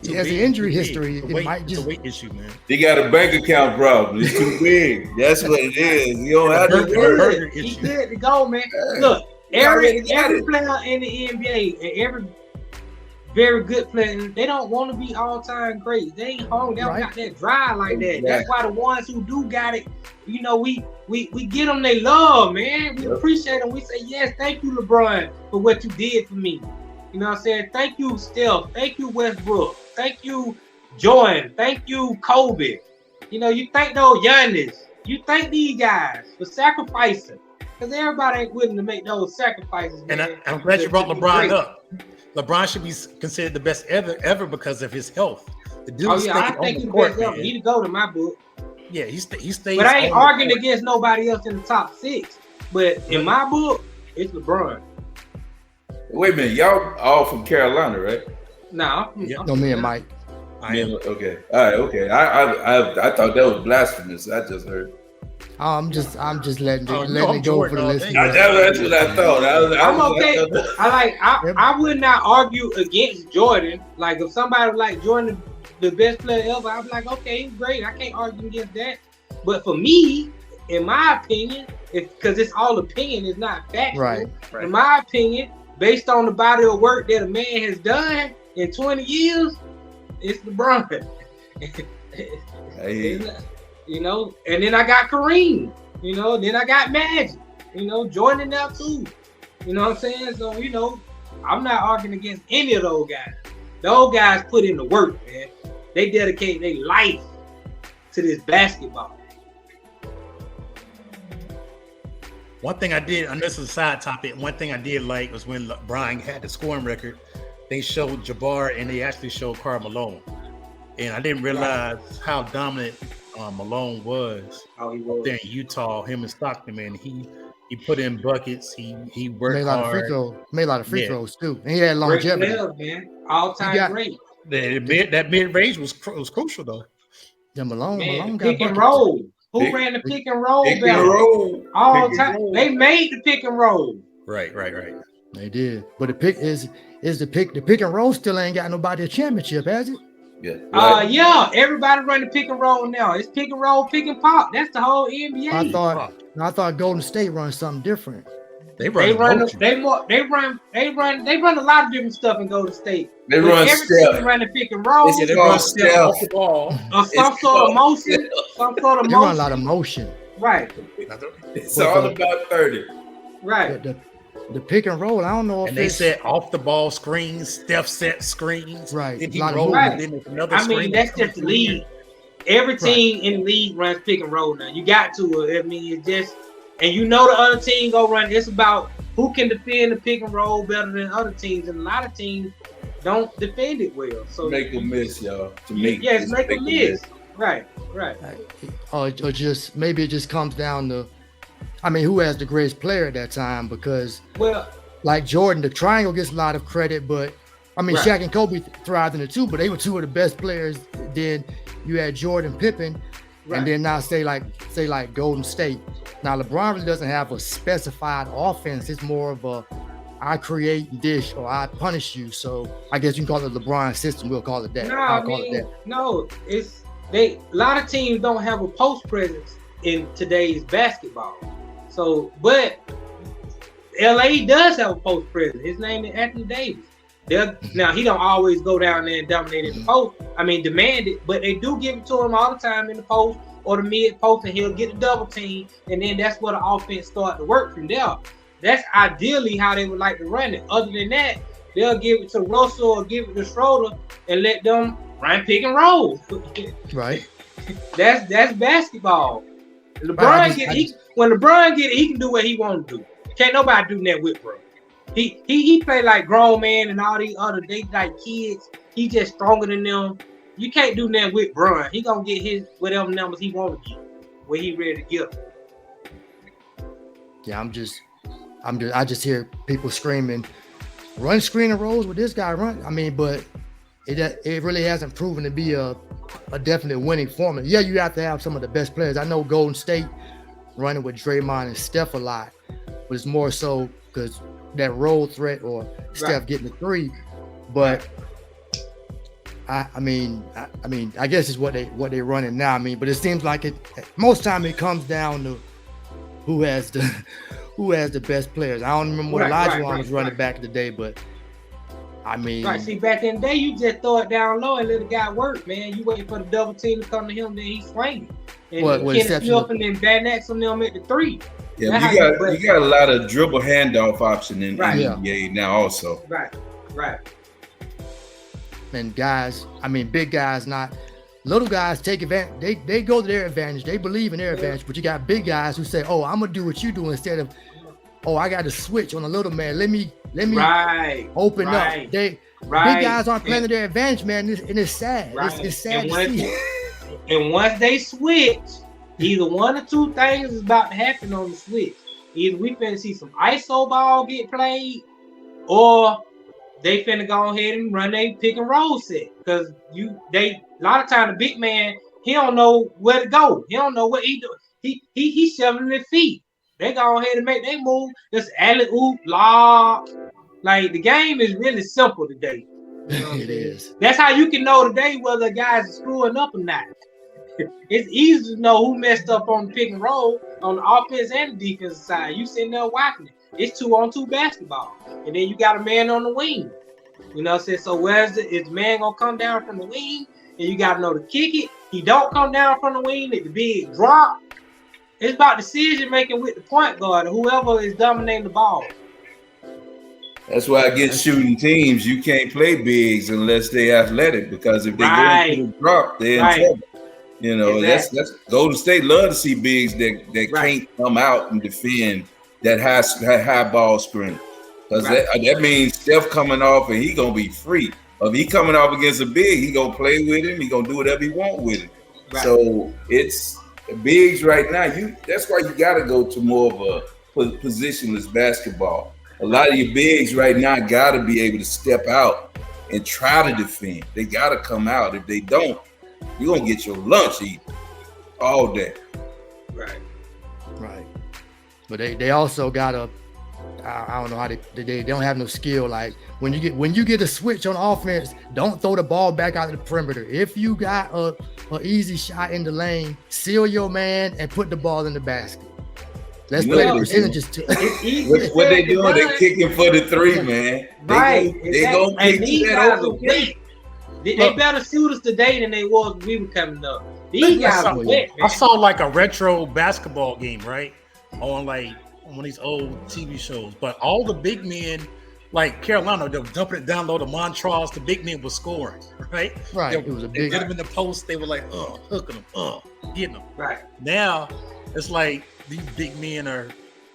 He has an injury history. It might it's just a weight issue, man. He got a bank account problem. It's too big. That's what it is. You don't have to worry. He good to go, man. Look, every player in the NBA and every very good player, they don't want to be all-time great. They ain't home. They don't got that drive like that. That's why the ones who do got it, you know, we get them they love, man. We appreciate them. We say, yes, thank you, LeBron, for what you did for me. You know what I'm saying? Thank you, Steph. Thank you, Westbrook. Thank you, Jordan. Thank you, Kobe. You know, you thank those Giannis. You thank these guys for sacrificing. Because everybody ain't willing to make those sacrifices, man. And I'm glad you brought LeBron up. LeBron should be considered the best ever because of his health. The dude I think he's the best ever. He to go to my book. Yeah, he stays. But I ain't arguing against nobody else in the top 6. But in my book, it's LeBron. Wait a minute, y'all all from Carolina, right? No, me and Mike. I am. Okay, all right, okay. I thought that was blasphemous. I just heard. I'm just letting it go for the listeners. That's what I thought. I'm okay. I would not argue against Jordan. Like if somebody was like Jordan, the best player ever, I'm like, okay, he's great. I can't argue against that. But for me, in my opinion, because it's all opinion, it's not factual. Right. In my opinion, based on the body of work that a man has done in 20 years, it's LeBron. You know, and then I got Kareem, you know, then I got Magic, you know, Jordan now too. You know what I'm saying? So, you know, I'm not arguing against any of those guys. Those guys put in the work, man. They dedicate their life to this basketball. One thing I did, and this is a side topic, one thing I did like was when LeBron had the scoring record, they showed Jabbar and they actually showed Karl Malone. And I didn't realize how dominant Malone was. How he was there in Utah, him and Stockton, man. He put in buckets. He worked hard. Made a lot of free throws too. And he had longevity. Great player, man. All-time great. That mid-range was crucial though. Yeah, Malone got pick and roll. Who ran the pick and roll better? All time. They made the pick and roll. Right. They did. But the pick and roll still ain't got nobody a championship, has it? Yeah. Everybody run the pick and roll now. It's pick and roll, pick and pop. That's the whole NBA. I thought Golden State runs something different. They run a lot of different stuff in Golden State. They run step. Run the pick and roll. They run step off the ball. Or some sort of motion. They run a lot of motion. Right. It's all about 30. Right. The pick and roll, I don't know if they said off the ball screens, Steph set screens. Right. Then he rolled and then another screen. I mean, that's just the league. Every team in the league runs pick and roll now. You got to. I mean, it's just, and you know the other team go run. It's about who can defend the pick and roll better than other teams, and a lot of teams don't defend it well. So make a miss, y'all. Make a miss. Right. Or just maybe it just comes down to, I mean, who has the greatest player at that time? Because like Jordan, the triangle gets a lot of credit, but I mean, Shaq and Kobe thrived in it too, but they were two of the best players. Then you had Jordan, Pippen, and then now say like Golden State. Now LeBron really doesn't have a specified offense. It's more of a I create, dish, or I punish you. So I guess you can call it LeBron system. We'll call it that. No, it's a lot of teams don't have a post presence in today's basketball. So, but LA does have a post presence. His name is Anthony Davis. Now he don't always go down there and dominate in the post. I mean, demand it, but they do give it to him all the time in the post or the mid post, and he'll get the double team, and then that's where the offense start to work from there. That's ideally how they would like to run it. Other than that, they'll give it to Russell or give it to Schroeder and let them run pick and roll. Right. That's basketball. When LeBron get it, he can do what he want to do. Can't nobody do that with bro. He play like grown man and all these other they like kids. He just stronger than them. You can't do that with Bron. He gonna get his whatever numbers he want to get when he ready to give. Yeah, I just hear people screaming, run screen and rolls with this guy run. I mean, but it really hasn't proven to be a definite winning formula. Yeah, you have to have some of the best players. I know Golden State running with Draymond and Steph a lot, but it's more so because that roll threat or Steph getting the three. But I mean, I guess it's what they're running now. I mean, but it seems like most time it comes down to who has the best players. I don't remember what Elijah was running back in the day, but I mean, see, back in the day, you just throw it down low and let the guy work, man. You waiting for the double team to come to him, then he's swinging. And Kenneth Smith and then Van X on them at the 3. Yeah, you got a lot of dribble handoff option in NBA now also. Right. And guys, I mean, big guys, not little guys, take advantage. They go to their advantage. They believe in their advantage. But you got big guys who say, "Oh, I'm gonna do what you do," instead of, "Oh, I got to switch on a little man. Let me open up." Big guys aren't playing to their advantage, man. And it's sad. It's sad to see. And once they switch, either one or two things is about to happen on the switch. Either we finna see some ISO ball get played, or they finna go ahead and run a pick and roll set. Because a lot of time the big man, he don't know where to go. He don't know what he do. He's shoving their feet. They go ahead and make their move. Just alley oop, lob. Like the game is really simple today. You know it is. That's how you can know today whether guys are screwing up or not. It's easy to know who messed up on the pick and roll on the offense and the defensive side. You sitting there watching it. It's 2-on-2 basketball. And then you got a man on the wing. You know what I'm saying? So is the man gonna come down from the wing? And you gotta know to kick it. He don't come down from the wing, let the big drop. It's about decision making with the point guard or whoever is dominating the ball. That's why against shooting teams, you can't play bigs unless they're athletic, because if they go into the drop, they're in trouble. You know, that's Golden State love to see bigs that can't come out and defend that high ball screen. Because that means Steph coming off and he gonna be free. If he coming off against a big, he gonna play with him. He gonna do whatever he want with him. Right. So it's bigs right now. That's why you got to go to more of a positionless basketball. A lot of your bigs right now got to be able to step out and try to defend. They got to come out. If they don't, you're gonna get your lunch eaten all day. Right. But they also got to. I don't know how they don't have no skill. Like when you get a switch on offense, don't throw the ball back out of the perimeter. If you got a easy shot in the lane, seal your man and put the ball in the basket. Let's play the percentages too. What they doing? They kicking for the 3, man. They gonna kick that over. They better shoot us today than they was when we were coming up. These guys are wet, man. I saw like a retro basketball game, right? On one of these old TV shows, but all the big men, like Carolina, they were dumping it down low to Montrose. The big men were scoring, right? It was a big. They get them in the post. They were like, hooking them, getting them. Right. Now it's like these big men are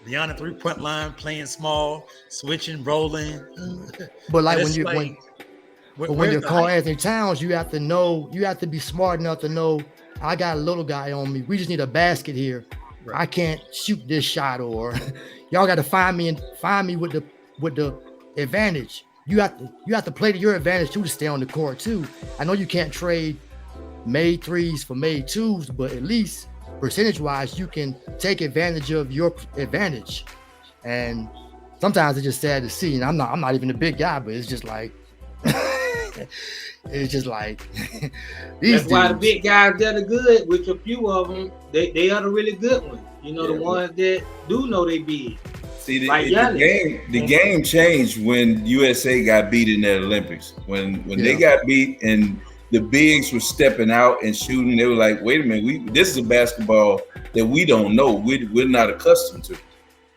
beyond the 3-point line, playing small, switching, rolling. But like when you're Karl Anthony Towns, you have to be smart enough to know I got a little guy on me. We just need a basket here. Right. I can't shoot this shot, or y'all got to find me with the advantage. You have to play to your advantage too to stay on the court too. I know you can't trade made 3s for made 2s, but at least percentage wise, you can take advantage of your advantage. And sometimes it's just sad to see. And I'm not even a big guy, but it's just like it's just like that's why the big guys that are good, which a few of them, they are the really good ones. You know, the ones that do know they big. See, the game changed when USA got beat in the Olympics. When they got beat and the bigs were stepping out and shooting, they were like, wait a minute, this is a basketball that we don't know. We're not accustomed to.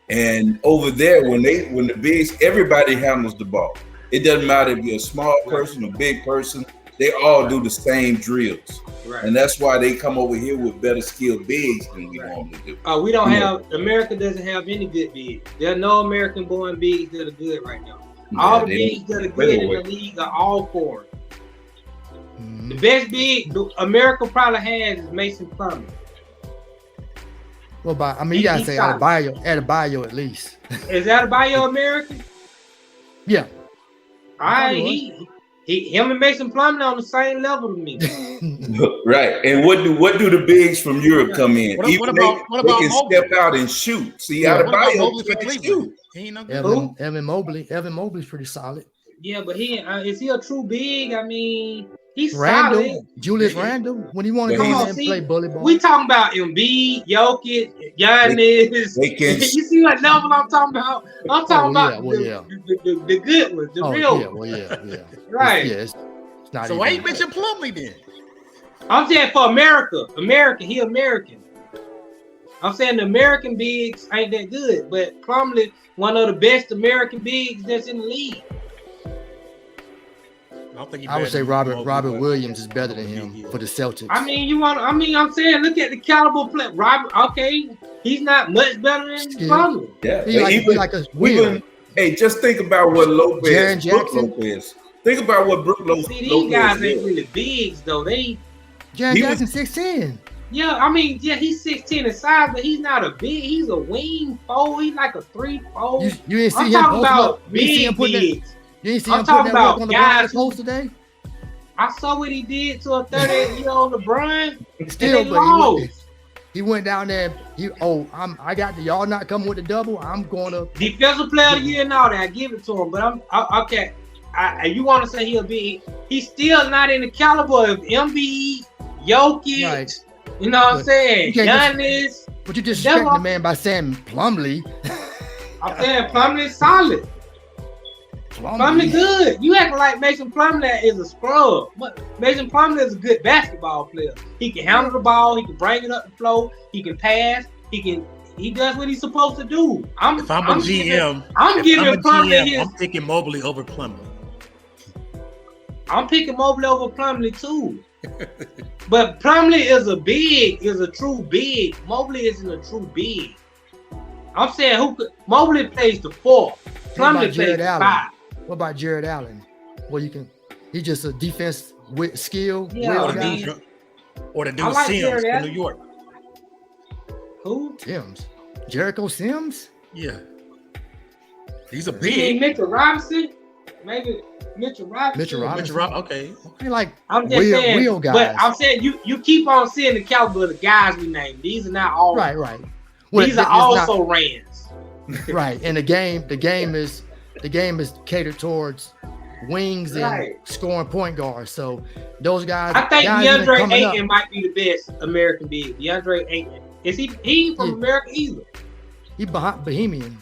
And over there, when the bigs, everybody handles the ball. It doesn't matter if you're a small person or big person, they all do the same drills. Right. And that's why they come over here with better skilled bigs than we normally do. We don't have, America doesn't have any good bigs. There are no American born bigs that are good right now. All the bigs that are good in the league are all foreign. Mm-hmm. The best big America probably has is Mason Plumlee. Well, you gotta say Adebayo at least. Is Adebayo American? Yeah. All right, him and Mason Plumlee on the same level to me. Right. And what do the bigs from Europe come in? What about they can step out and shoot. See, Adebayo can shoot. Evan Mobley's pretty solid. Yeah, but is he a true big? I mean, He's Randall, solid. Julius Randall, when he want to But go in he's- there and play bully ball. We talking about Embiid, Jokic, Giannis. They can- You see what level I'm talking about? I'm talking about the good ones, the real yeah, ones. well, yeah. Right. It's not So even. why you mention Plumlee then? I'm saying for America. He American. I'm saying the American bigs ain't that good, but Plumlee, one of the best American bigs that's in the league. I would say Robert Williams is better than him for the Celtics. I'm saying, look at the caliber play. Robert, okay, he's not much better than Plumlee. Yeah, He like a weird. Hey, just think about what Jaren Brook Jackson. Lopez. Think about what Brook Lopez. See, these guys ain't really bigs though. Jaren He Jackson 6'10". Yeah, he's 16 in size, but he's not a big. He's a wing 4. He's like a 3-4. You didn't see I'm him talking posting about up. You didn't see him putting that. bigs. You didn't see I'm him putting talking that work about on the guys post today. I saw what he did to a 38-year-old LeBron. Still, and they but lost. he went down there. I got y'all not coming with the double. I'm going to. Defensive player of the year and all that. I give it to him, but okay. You want to say he'll be? He's still not in the caliber of Embiid, Jokic. Right. You know what I'm saying? you can't Giannis. But you disrespecting the man by saying Plumlee. I'm saying Plumlee's solid. Plumlee good. You acting like Mason Plumlee is a scrub. But Mason Plumlee is a good basketball player. He can handle the ball. He can bring it up the floor. He can pass. He does what he's supposed to do. If I'm a GM, I'm picking Mobley over Plumlee. I'm picking Mobley over Plumlee too. But Plumlee is a true big. Mobley isn't a true big. I'm saying Mobley plays the 4. Plumlee plays the 5. What about Jared Allen? Well, he's just a defense with skill. Yeah, or the dude like Sims Jared from New York. Who? Sims. Jericho Sims? Yeah. He's a You big. mean Mitchell Robinson? Maybe Mitchell Robinson. Mitchell Robinson. Okay. He like I'm just saying, real guys. but I'm saying you keep on seeing the caliber of the guys we named. These are not all right. Well, these are also Rands. Right. And the game is catered towards wings and scoring point guards. So those guys. I think DeAndre Ayton up. might be the best American big. DeAndre Ayton. Is he from America either? He Bohemian.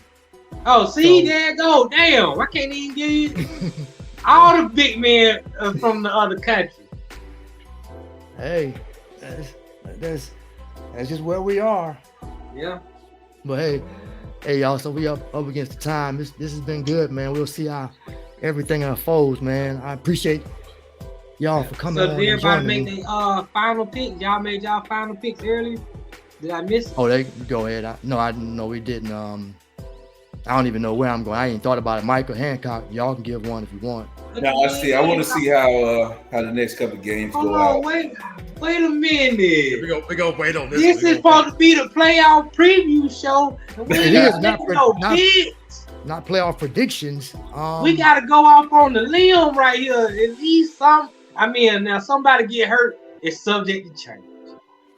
Oh, see, there you go. Damn, I can't even give you all the big men from the other country. Hey, that's just where we are. Yeah. But hey, y'all. So we up against the time. This has been good, man. We'll see how everything unfolds, man. I appreciate y'all for coming. So did everybody make their final picks? Y'all made y'all final picks early? Did I miss it? Oh, they go ahead. No, we didn't. I don't even know where I'm going. I ain't thought about it. Michael Hancock, y'all can give one if you want. Now I want to see how the next couple of games go out. Wait a minute. We go wait on this. This is supposed to be the playoff preview show. It is not playoff predictions. We got to go off on the limb right here. At least now somebody get hurt, it's subject to change.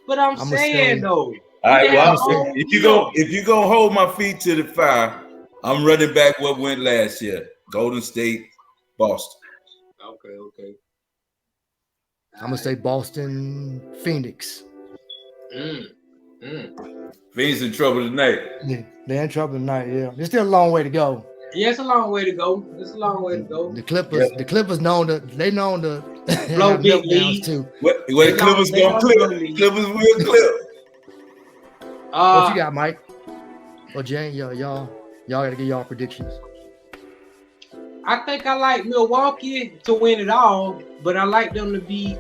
But I'm saying though. All right, well, if you go hold my feet to the fire, I'm running back what went last year. Golden State, Boston. Okay. I'm gonna say Boston, Phoenix. Phoenix in trouble tonight. Yeah, they're in trouble tonight. Yeah, there's still a long way to go. Yeah, it's a long way to go. The Clippers known to blow big leads too. What the Clippers gonna clip? Clippers will clip. What you got, Mike? Well, Jane, y'all gotta give y'all predictions. I think I like Milwaukee to win it all, but I like them to be,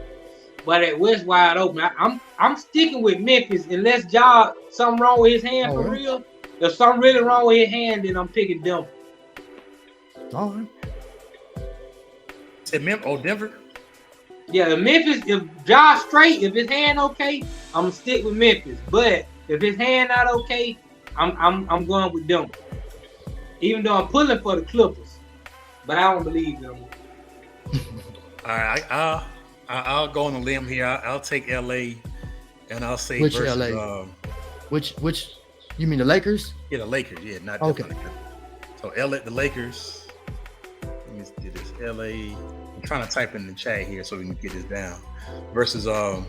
that West wide open. I'm sticking with Memphis unless something wrong with his hand for real. If something really wrong with his hand, then I'm picking Denver. All right. Said Denver? Yeah, if Memphis, if Josh straight, if his hand okay, I'm gonna stick with Memphis. But if his hand not okay, I'm going with Denver. Even though I'm pulling for the Clippers, but I don't believe them. All right, I'll go on a limb here. I'll take LA, and I'll say which versus, LA? Which? You mean the Lakers? Yeah, the Lakers. Yeah, not okay. So LA, the Lakers. Let me do this. LA. trying to type in the chat here so we can get this down. Versus you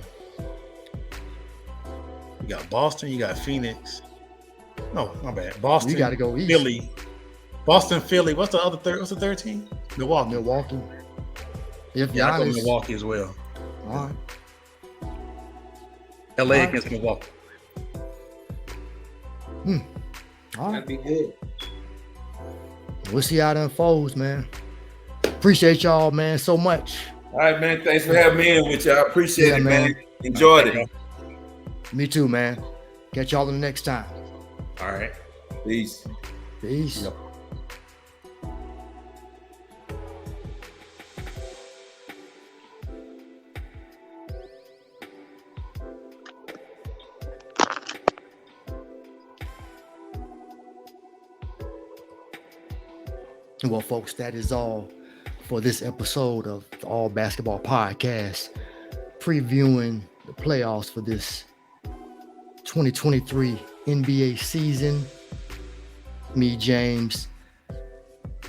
got Boston, you got Phoenix. No, my bad. Boston. You got to go east. Philly. Boston, Philly. What's the third team? Milwaukee. Milwaukee. If Yeah, I go Giannis, Milwaukee as well. all right. LA All right. against Milwaukee. All right. That'd be good. We'll see how it unfolds, man. Appreciate y'all, man, so much. All right, man. Thanks for having me in with you. I appreciate Yeah, it, man. man. Enjoyed it. Me too, man. Catch y'all the next time. All right. Peace. Peace. Yep. Well, folks, that is all for this episode of the All Basketball Podcast, previewing the playoffs for this 2023 NBA season. Me, James,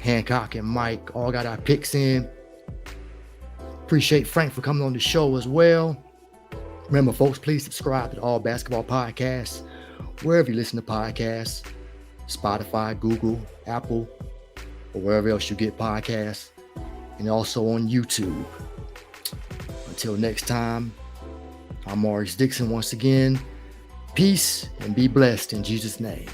Hancock, and Mike all got our picks in. Appreciate Frank for coming on the show as well. Remember, folks, please subscribe to the All Basketball Podcast wherever you listen to podcasts, Spotify, Google, Apple, or wherever else you get podcasts, and also on YouTube. Until next time, I'm Maurice Dixon once again. Peace and be blessed in Jesus' name.